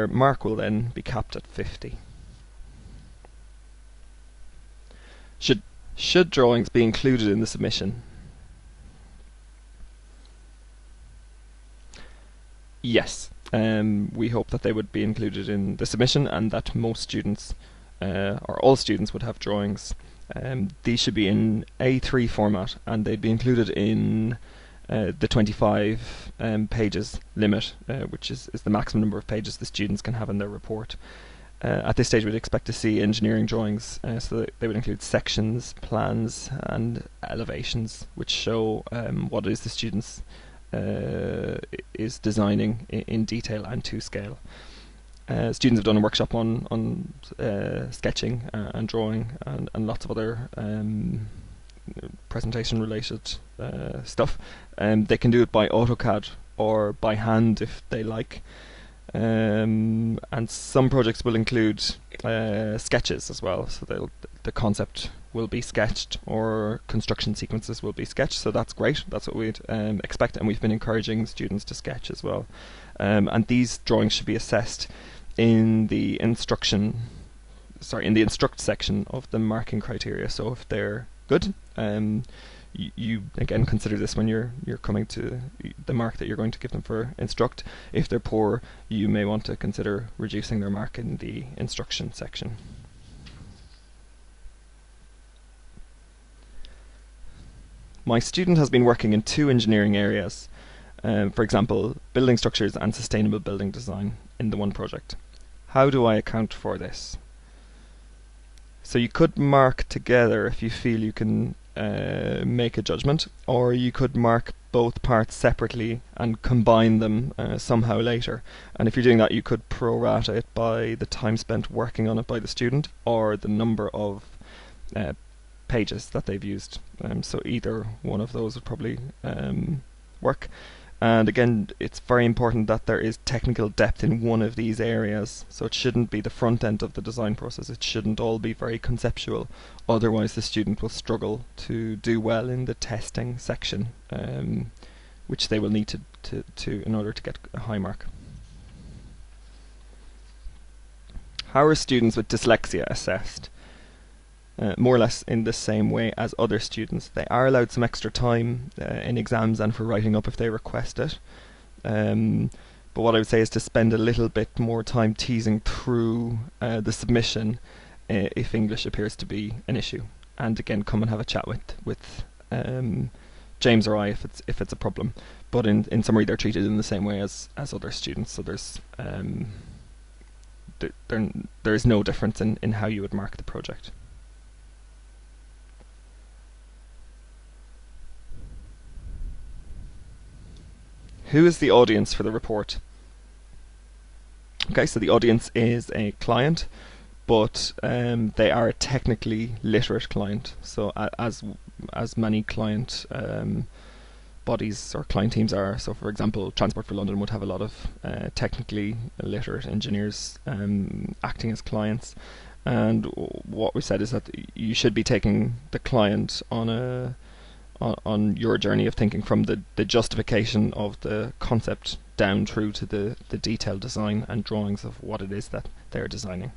mark will then be capped at 50. Should drawings be included in the submission? Yes. We hope that they would be included in the submission, and that most students or all students would have drawings These should be in A3 format, and they'd be included in the 25 pages limit, which is the maximum number of pages the students can have in their report. At this stage, we'd expect to see engineering drawings, so that they would include sections, plans, and elevations, which show what it is the students is designing in detail and to scale. Students have done a workshop on sketching and drawing and lots of other presentation related stuff. They can do it by AutoCAD or by hand if they like. And some projects will include sketches as well, so the concept will be sketched or construction sequences will be sketched, so that's great. That's what we'd expect, and we've been encouraging students to sketch as well. And these drawings should be assessed in the instruct section of the marking criteria. So if they're good, you again consider this when you're coming to the mark that you're going to give them for instruct. If they're poor, you may want to consider reducing their mark in the instruction section. My student has been working in 2 engineering areas, for example, building structures and sustainable building design in the one project. How do I account for this? So you could mark together if you feel you can make a judgment, or you could mark both parts separately and combine them somehow later. And if you're doing that, you could prorata it by the time spent working on it by the student or the number of pages that they've used. So either one of those would probably work. And again, it's very important that there is technical depth in one of these areas. So it shouldn't be the front end of the design process. It shouldn't all be very conceptual. Otherwise, the student will struggle to do well in the testing section, which they will need to in order to get a high mark. How are students with dyslexia assessed? More or less in the same way as other students. They are allowed some extra time in exams and for writing up if they request it. But what I would say is to spend a little bit more time teasing through the submission if English appears to be an issue. And again, come and have a chat with James or I if it's a problem. But in summary, they're treated in the same way as other students. So there's there is no difference in how you would mark the project. Who is the audience for the report? Okay, so the audience is a client, but they are a technically literate client. So as many client bodies or client teams are. So for example, Transport for London would have a lot of technically literate engineers acting as clients. And what we said is that you should be taking the client on your journey of thinking from the justification of the concept down through to the detailed design and drawings of what it is that they're designing.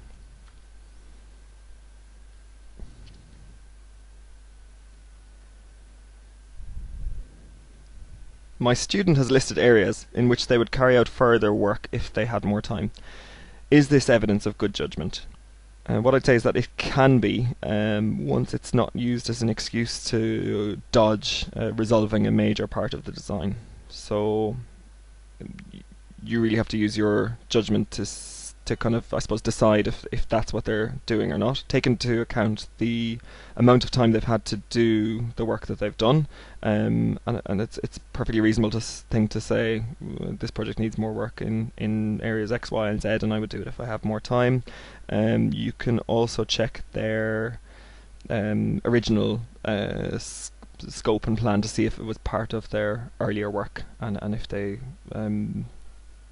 My student has listed areas in which they would carry out further work if they had more time. Is this evidence of good judgment? What I'd say is that it can be, once it's not used as an excuse to dodge resolving a major part of the design. So you really have to use your judgment to kind of, I suppose, decide if that's what they're doing or not. Take into account the amount of time they've had to do the work that they've done, and it's perfectly reasonable to say this project needs more work in areas X, Y, and Z, and I would do it if I have more time. You can also check their original scope and plan to see if it was part of their earlier work, and if they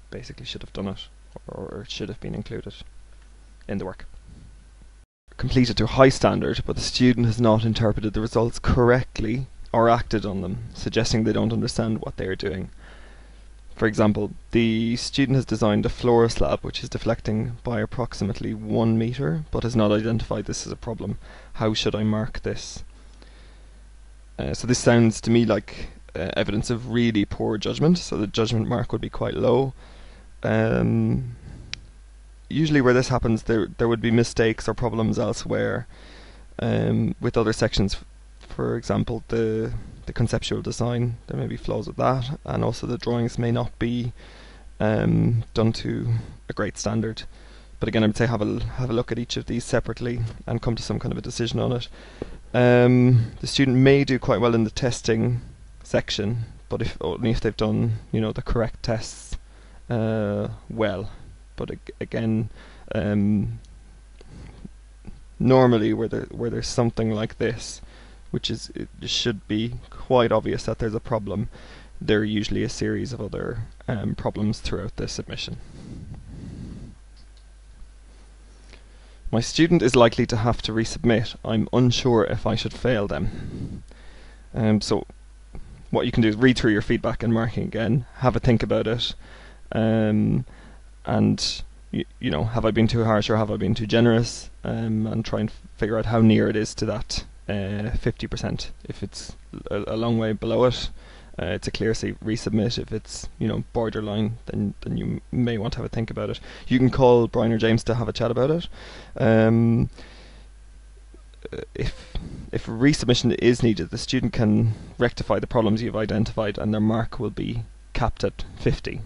basically should have done it or it should have been included in the work. Completed to high standard, but the student has not interpreted the results correctly or acted on them, suggesting they don't understand what they are doing. For example, the student has designed a floor slab which is deflecting by approximately 1 meter, but has not identified this as a problem. How should I mark this? So this sounds to me like evidence of really poor judgment, so the judgment mark would be quite low. Usually where this happens, there would be mistakes or problems elsewhere. with other sections. For example, the conceptual design, there may be flaws with that, and also the drawings may not be done to a great standard. But again, I would say have a look at each of these separately and come to some kind of a decision on it. The student may do quite well in the testing section, but only if they've done, the correct tests well. But again, normally where there's something like this, which it should be quite obvious that there's a problem, there are usually a series of other problems throughout the submission. My student is likely to have to resubmit. I'm unsure if I should fail them. So what you can do is read through your feedback and marking again, have a think about it, and have I been too harsh or have I been too generous, and try and figure out how near it is to that 50%. If it's a long way below it, it's a clear resubmit. If it's borderline, then you may want to have a think about it. You can call Bryan or James to have a chat about it. If resubmission is needed, the student can rectify the problems you've identified, and their mark will be capped at 50.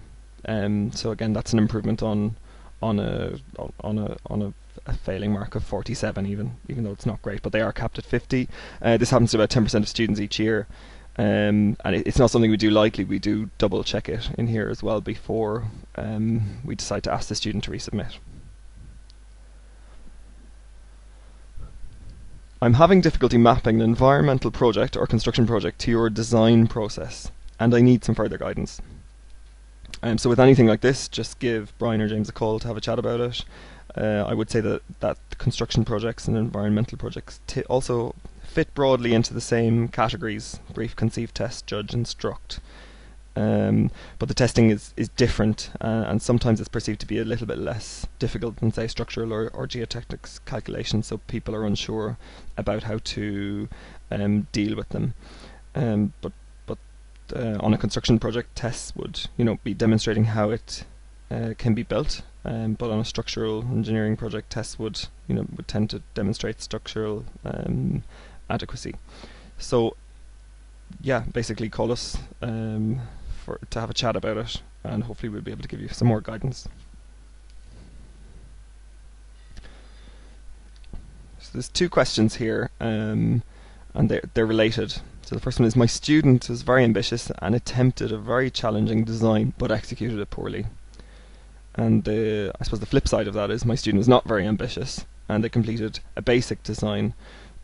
So again, that's an improvement on a failing mark of 47, even though it's not great, but they are capped at 50. This happens to about 10% of students each year. And it's not something we do lightly. We do double check it in here as well before we decide to ask the student to resubmit. I'm having difficulty mapping an environmental project or construction project to your design process, and I need some further guidance. So with anything like this, just give Bryan or James a call to have a chat about it. I would say that construction projects and environmental projects also fit broadly into the same categories: brief, conceive, test, judge, instruct. But the testing is different, and sometimes it's perceived to be a little bit less difficult than, say, structural or geotechnics calculations, so people are unsure about how to deal with them. But on a construction project, tests would be demonstrating how it can be built. But on a structural engineering project, tests would tend to demonstrate structural adequacy. So yeah, basically call us to have a chat about it, and hopefully we'll be able to give you some more guidance. So there's two questions here, and they're related. So the first one is: my student was very ambitious and attempted a very challenging design but executed it poorly. And I suppose the flip side of that is my student was not very ambitious and they completed a basic design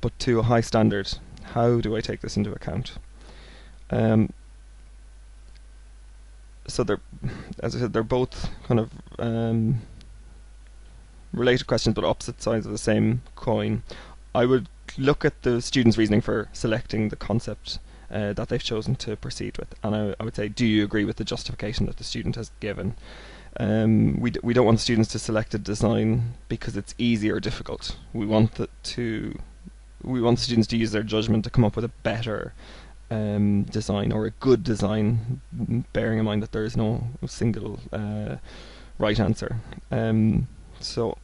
but to a high standard. How do I take this into account? So as I said, they're both kind of related questions but opposite sides of the same coin. I would look at the student's reasoning for selecting the concept that they've chosen to proceed with, and I would say, do you agree with the justification that the student has given? We don't want students to select a design because it's easy or difficult. We want the students to use their judgment to come up with a better design, or a good design, bearing in mind that there is no single right answer. So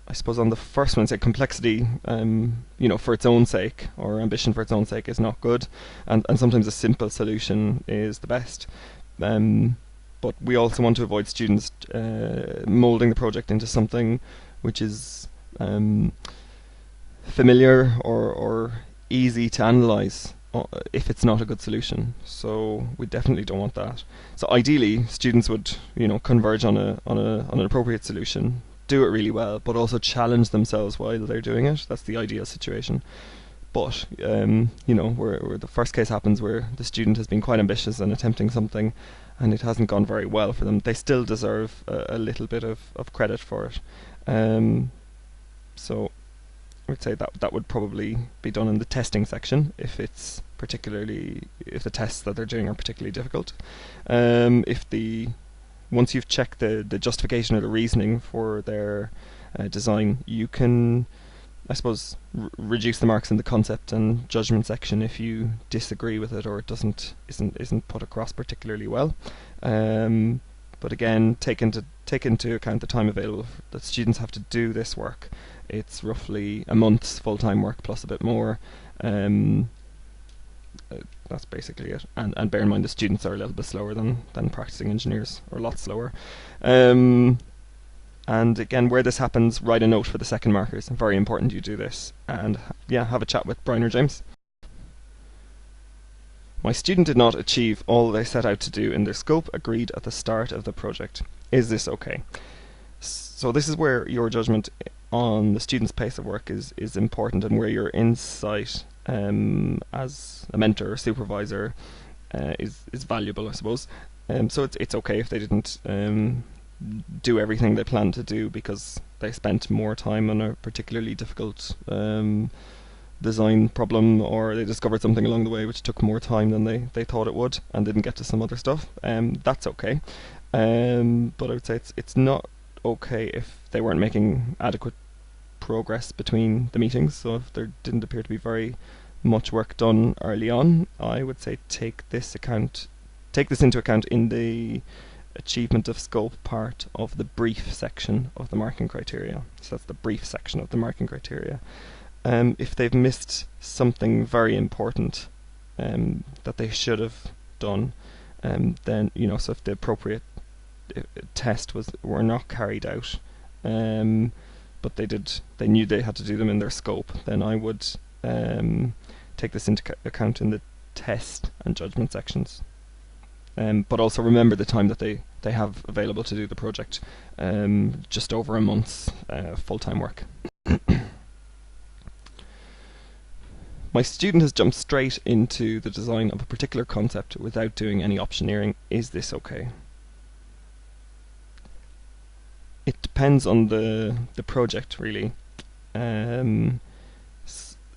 I suppose on the first one, say complexity, for its own sake, or ambition for its own sake, is not good, and sometimes a simple solution is the best. But we also want to avoid students moulding the project into something which is familiar or easy to analyse if it's not a good solution. So we definitely don't want that. So ideally, students would converge on an appropriate solution, do it really well, but also challenge themselves while they're doing it. That's the ideal situation. But where the first case happens, where the student has been quite ambitious and attempting something and it hasn't gone very well for them, they still deserve a little bit of credit for it. So I would say that would probably be done in the testing section if the tests that they're doing are particularly difficult. Once you've checked the justification or the reasoning for their design, you can, I suppose, reduce the marks in the concept and judgment section if you disagree with it or it isn't put across particularly well. But But again, take into account the time available that students have to do this work. It's roughly a month's full-time work plus a bit more. That's basically it. And bear in mind the students are a little bit slower than practicing engineers, or a lot slower. And again, where this happens, write a note for the second markers. Very important you do this. And yeah, have a chat with Bryan or James. My student did not achieve all they set out to do in their scope agreed at the start of the project. Is this okay? So this is where your judgment on the student's pace of work is important, and where your insight as a mentor or supervisor is valuable, I suppose. So it's okay if they didn't do everything they planned to do because they spent more time on a particularly difficult design problem, or they discovered something along the way which took more time than they thought it would and didn't get to some other stuff. That's okay. But I would say it's not okay if they weren't making adequate progress between the meetings. So if there didn't appear to be very much work done early on, I would say take this into account in the achievement of scope part of the brief section of the marking criteria. So that's the brief section of the marking criteria. If they've missed something very important that they should have done, then so if the appropriate test were not carried out, but they knew they had to do them in their scope, then I would take this into account in the test and judgment sections. But also remember the time that they have available to do the project, just over a month's full-time work. My student has jumped straight into the design of a particular concept without doing any optioneering. Is this okay? It depends on the project, really.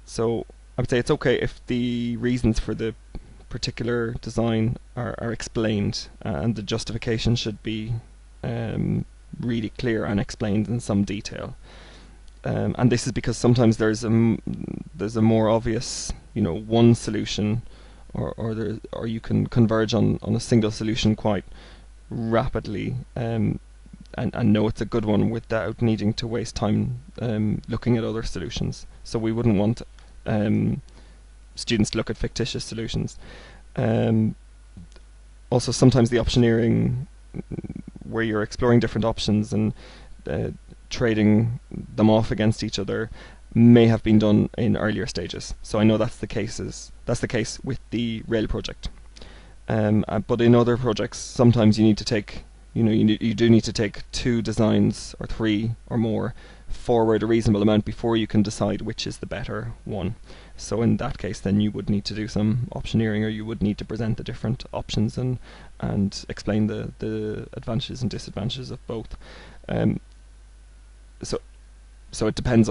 So I would say it's okay if the reasons for the particular design are explained, and the justification should be really clear and explained in some detail. And this is because sometimes there's a more obvious, one solution, or you can converge on a single solution quite rapidly, and know it's a good one without needing to waste time looking at other solutions. So we wouldn't want students to look at fictitious solutions. Also, sometimes the optioneering, where you're exploring different options and trading them off against each other, may have been done in earlier stages. So I know that's the case with the rail project. But in other projects, sometimes you need to take, you do need to take 2 designs or 3 or more forward a reasonable amount before you can decide which is the better one. So in that case, then you would need to do some optioneering, or you would need to present the different options and explain the advantages and disadvantages of both. So it depends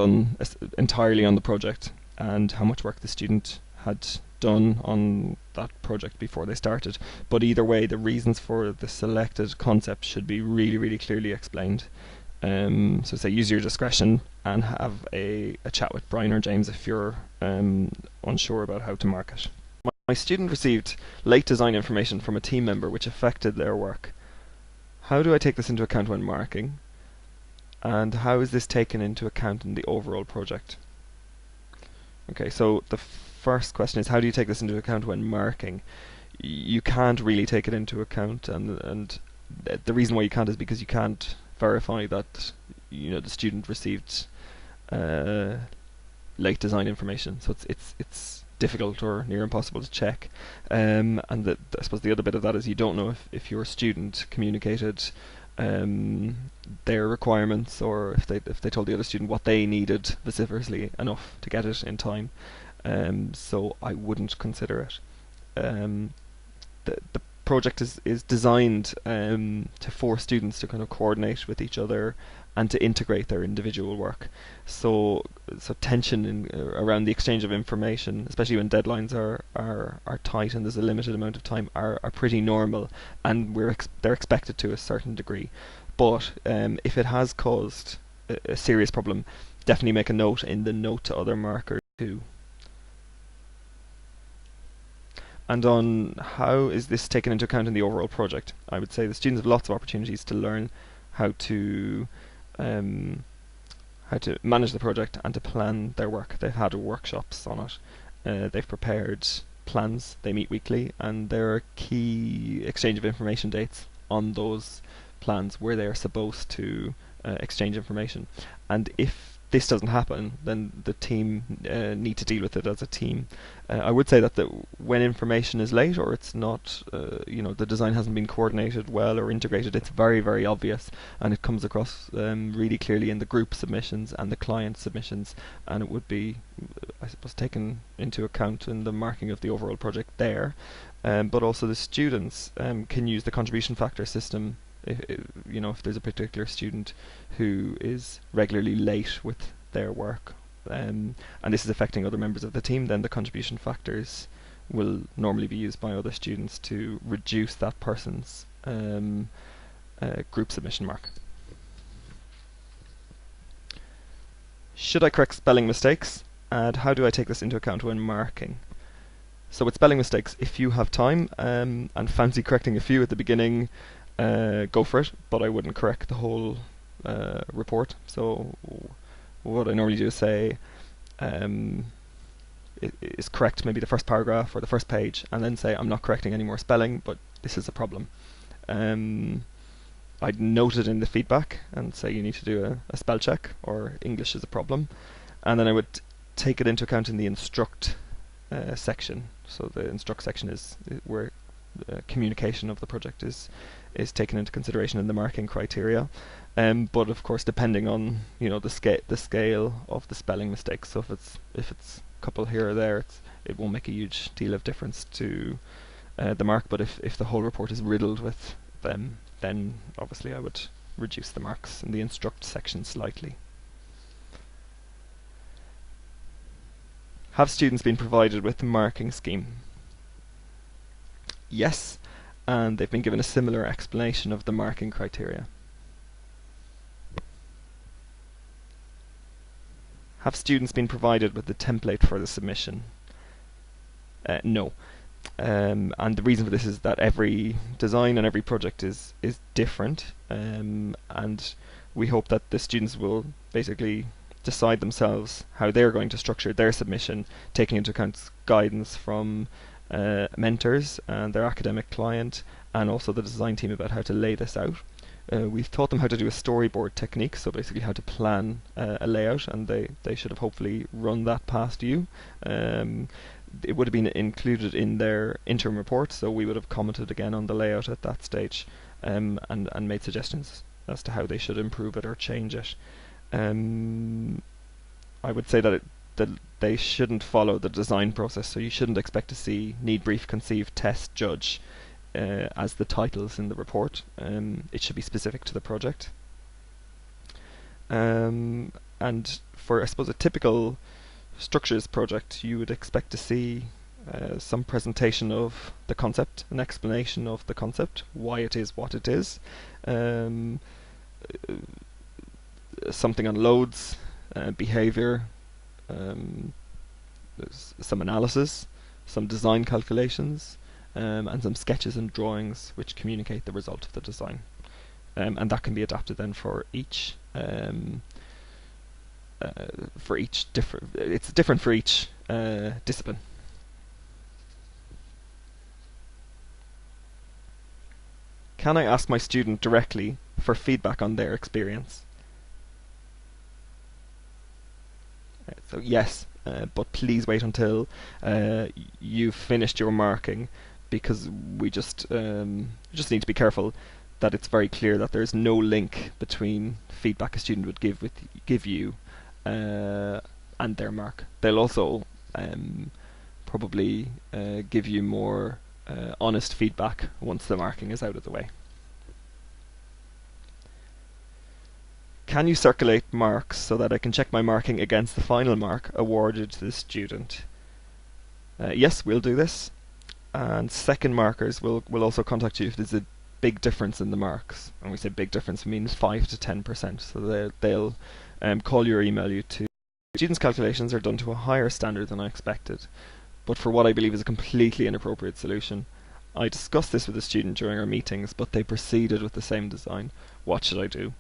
entirely on the project and how much work the student had done on that project before they started. But either way, the reasons for the selected concept should be really, really clearly explained. So say use your discretion and have a chat with Bryan or James if you're unsure about how to mark it. My student received late design information from a team member which affected their work. How do I take this into account when marking? And how is this taken into account in the overall project? Okay, so the first question is, how do you take this into account when marking? You can't really take it into account, and the reason why you can't is because you can't verify that the student received late design information. So it's difficult or near impossible to check. And I suppose the other bit of that is you don't know if your student communicated their requirements, or if they told the other student what they needed vociferously enough to get it in time. So I wouldn't consider it. The project is designed to force students to kind of coordinate with each other and to integrate their individual work. So tension around the exchange of information, especially when deadlines are tight and there's a limited amount of time, are pretty normal, and they're expected to a certain degree. But if it has caused a serious problem, definitely make a note in the note to other markers too. And on how is this taken into account in the overall project, I would say the students have lots of opportunities to learn how to um, manage the project and to plan their work. They've had workshops on it. They've prepared plans. They meet weekly, and there are key exchange of information dates on those plans where they are supposed to exchange information. And if this doesn't happen, then the team need to deal with it as a team. I would say that when information is late, or it's not, the design hasn't been coordinated well or integrated, it's very, very obvious, and it comes across really clearly in the group submissions and the client submissions, and it would be, I suppose, taken into account in the marking of the overall project there. But also the students can use the contribution factor system. If there's a particular student who is regularly late with their work, and this is affecting other members of the team, then the contribution factors will normally be used by other students to reduce that person's group submission mark. Should I correct spelling mistakes, and how do I take this into account when marking? So with spelling mistakes, if you have time and fancy correcting a few at the beginning, go for it, but I wouldn't correct the whole report. So what I normally do is say is correct maybe the first paragraph or the first page, and then say I'm not correcting any more spelling, but this is a problem. I'd note it in the feedback and say you need to do a spell check, or English is a problem, and then I would take it into account in the instruct section. So the instruct section is where communication of the project is taken into consideration in the marking criteria, but of course depending on the scale of the spelling mistakes. So if it's a couple here or there, it won't make a huge deal of difference to the mark. But if the whole report is riddled with them, then obviously I would reduce the marks in the instruct section slightly. Have students been provided with the marking scheme? Yes, and they've been given a similar explanation of the marking criteria. Have students been provided with the template for the submission? No. And the reason for this is that every design and every project is different, and we hope that the students will basically decide themselves how they're going to structure their submission, taking into account guidance from mentors and their academic client, and also the design team about how to lay this out. We've taught them how to do a storyboard technique, so basically how to plan a layout, and they should have hopefully run that past you. It would have been included in their interim report, so we would have commented again on the layout at that stage, and made suggestions as to how they should improve it or change it. I would say that they shouldn't follow the design process, so you shouldn't expect to see need, brief, conceive, test, judge as the titles in the report. It should be specific to the project. And for, I suppose, a typical structures project, you would expect to see some presentation of the concept, an explanation of the concept, why it is what it is, something on loads, behavior, some analysis, some design calculations, and some sketches and drawings which communicate the result of the design. And that can be adapted then for each different. It's different for each discipline. Can I ask my student directly for feedback on their experience? So yes, but please wait until you've finished your marking, because we just need to be careful that it's very clear that there's no link between feedback a student would give you and their mark. They'll also probably give you more honest feedback once the marking is out of the way. Can you circulate marks so that I can check my marking against the final mark awarded to the student? Yes, we'll do this. And second markers will also contact you if there's a big difference in the marks. And we say big difference means 5 to 10%. So they'll call you or email you to. Students' calculations are done to a higher standard than I expected. but for what I believe is a completely inappropriate solution. I discussed this with the student during our meetings, but they proceeded with the same design. What should I do?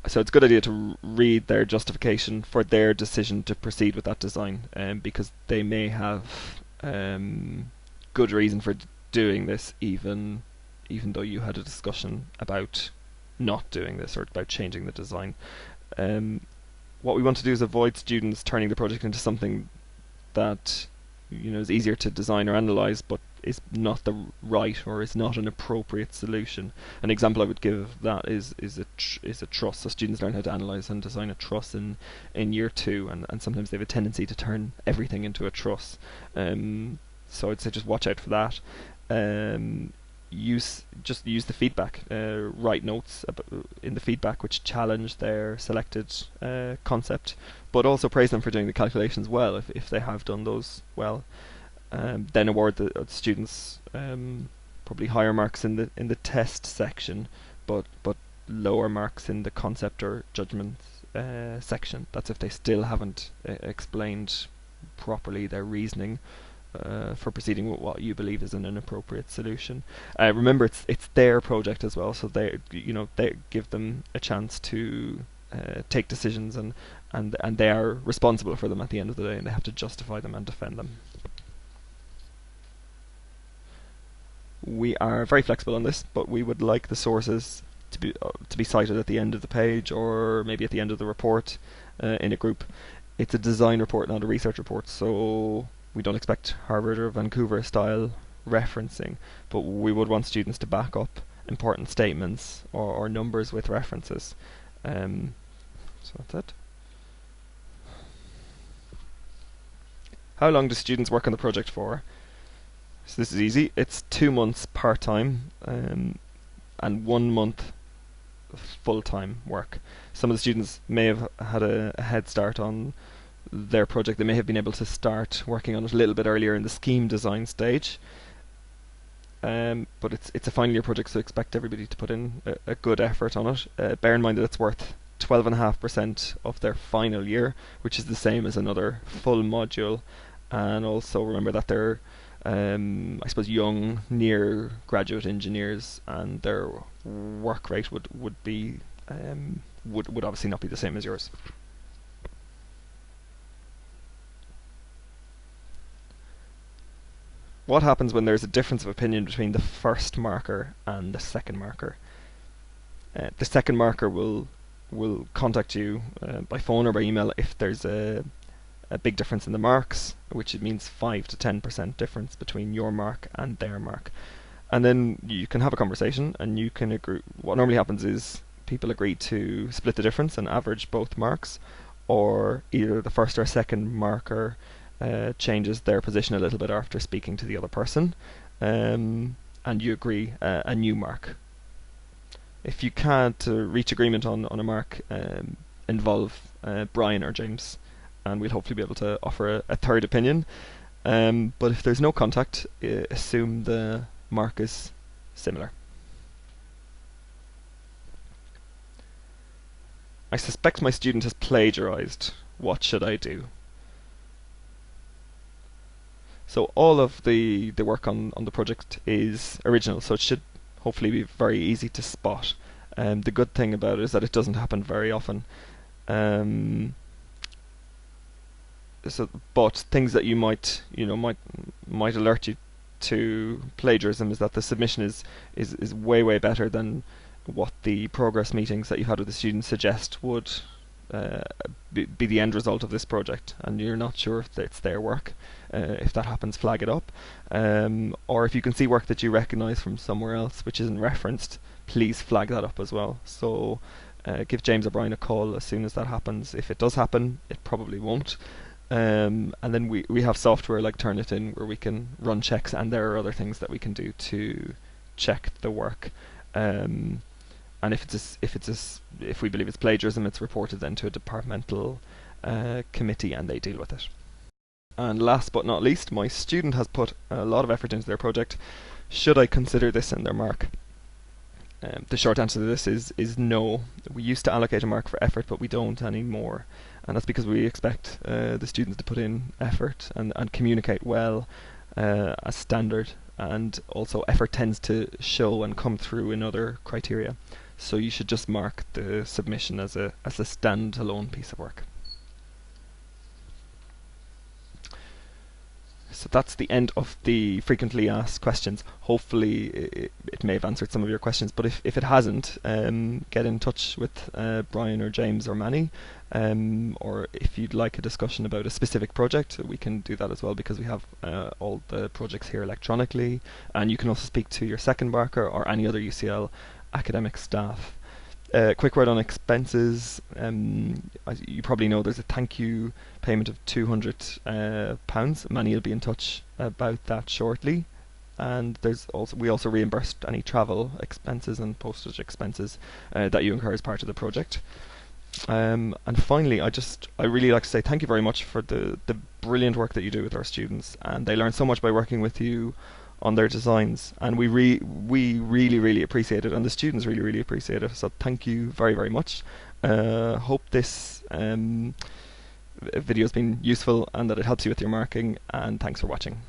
So it's a good idea to read their justification for their decision to proceed with that design, because they may have good reason for doing this, even though you had a discussion about not doing this or about changing the design. What we want to do is avoid students turning the project into something that is easier to design or analyze, but is not the right or is not an appropriate solution. An example I would give of that is a truss. So students learn how to analyze and design a truss in year 2, and sometimes they have a tendency to turn everything into a truss. So I'd say just watch out for that. Use the feedback. Write notes in the feedback which challenge their selected concept, but also praise them for doing the calculations well if they have done those well. Then award the students probably higher marks in the test section, but lower marks in the concept or judgment section. That's if they still haven't explained properly their reasoning for proceeding with what you believe is an inappropriate solution. Remember, it's their project as well, so they give them a chance to take decisions, and they are responsible for them at the end of the day, and they have to justify them and defend them. We are very flexible on this, but we would like the sources to be cited at the end of the page, or maybe at the end of the report in a group. It's a design report, not a research report, so we don't expect Harvard or Vancouver style referencing, but we would want students to back up important statements or numbers with references. So that's it. How long do students work on the project for? So this is easy. It's 2 months part-time and 1 month full-time work. Some of the students may have had a head start on their project. They may have been able to start working on it a little bit earlier in the scheme design stage, but it's a final year project, so expect everybody to put in a good effort on it. Bear in mind that it's worth 12.5% of their final year, which is the same as another full module, and also remember that they're I suppose young, near graduate engineers, and their work rate would obviously not be the same as yours. What happens when there's a difference of opinion between the first marker and the second marker? The second marker will contact you by phone or by email if there's a big difference in the marks, which it means 5 to 10% difference between your mark and their mark. And then you can have a conversation, and you can agree. What normally happens is people agree to split the difference and average both marks, or either the first or second marker changes their position a little bit after speaking to the other person, and you agree a new mark. If you can't reach agreement on a mark, involve Bryan or James, and we'll hopefully be able to offer a third opinion. But if there's no contact, assume the mark is similar. I suspect my student has plagiarized. What should I do? So all of the work on the project is original, so it should hopefully be very easy to spot. The good thing about it is that it doesn't happen very often. But things that you might alert you to plagiarism is that the submission is way better than what the progress meetings that you've had with the students suggest would be the end result of this project, and you're not sure if it's their work. If that happens, flag it up, or if you can see work that you recognise from somewhere else which isn't referenced, please flag that up as well. So give James or Bryan a call as soon as that happens. If it does happen, it probably won't. And then we have software like Turnitin where we can run checks, and there are other things that we can do to check the work. And if we believe it's plagiarism, it's reported then to a departmental committee, and they deal with it. And last but not least, my student has put a lot of effort into their project. Should I consider this in their mark? The short answer to this is no. We used to allocate a mark for effort, but we don't anymore. And that's because we expect the students to put in effort and communicate well as standard. And also effort tends to show and come through in other criteria. So you should just mark the submission as a standalone piece of work. So that's the end of the frequently asked questions. Hopefully it may have answered some of your questions, but if it hasn't, get in touch with Brian or James or Manny, or if you'd like a discussion about a specific project, we can do that as well, because we have all the projects here electronically, and you can also speak to your second marker or any other UCL academic staff. Quick word on expenses. As you probably know, there's a thank you payment of £200. Manny will be in touch about that shortly. And we also reimbursed any travel expenses and postage expenses that you incur as part of the project. And finally, I really like to say thank you very much for the brilliant work that you do with our students, and they learn so much by working with you on their designs, and we really appreciate it, and the students really appreciate it. So thank you very much. Hope this video has been useful and that it helps you with your marking, and thanks for watching.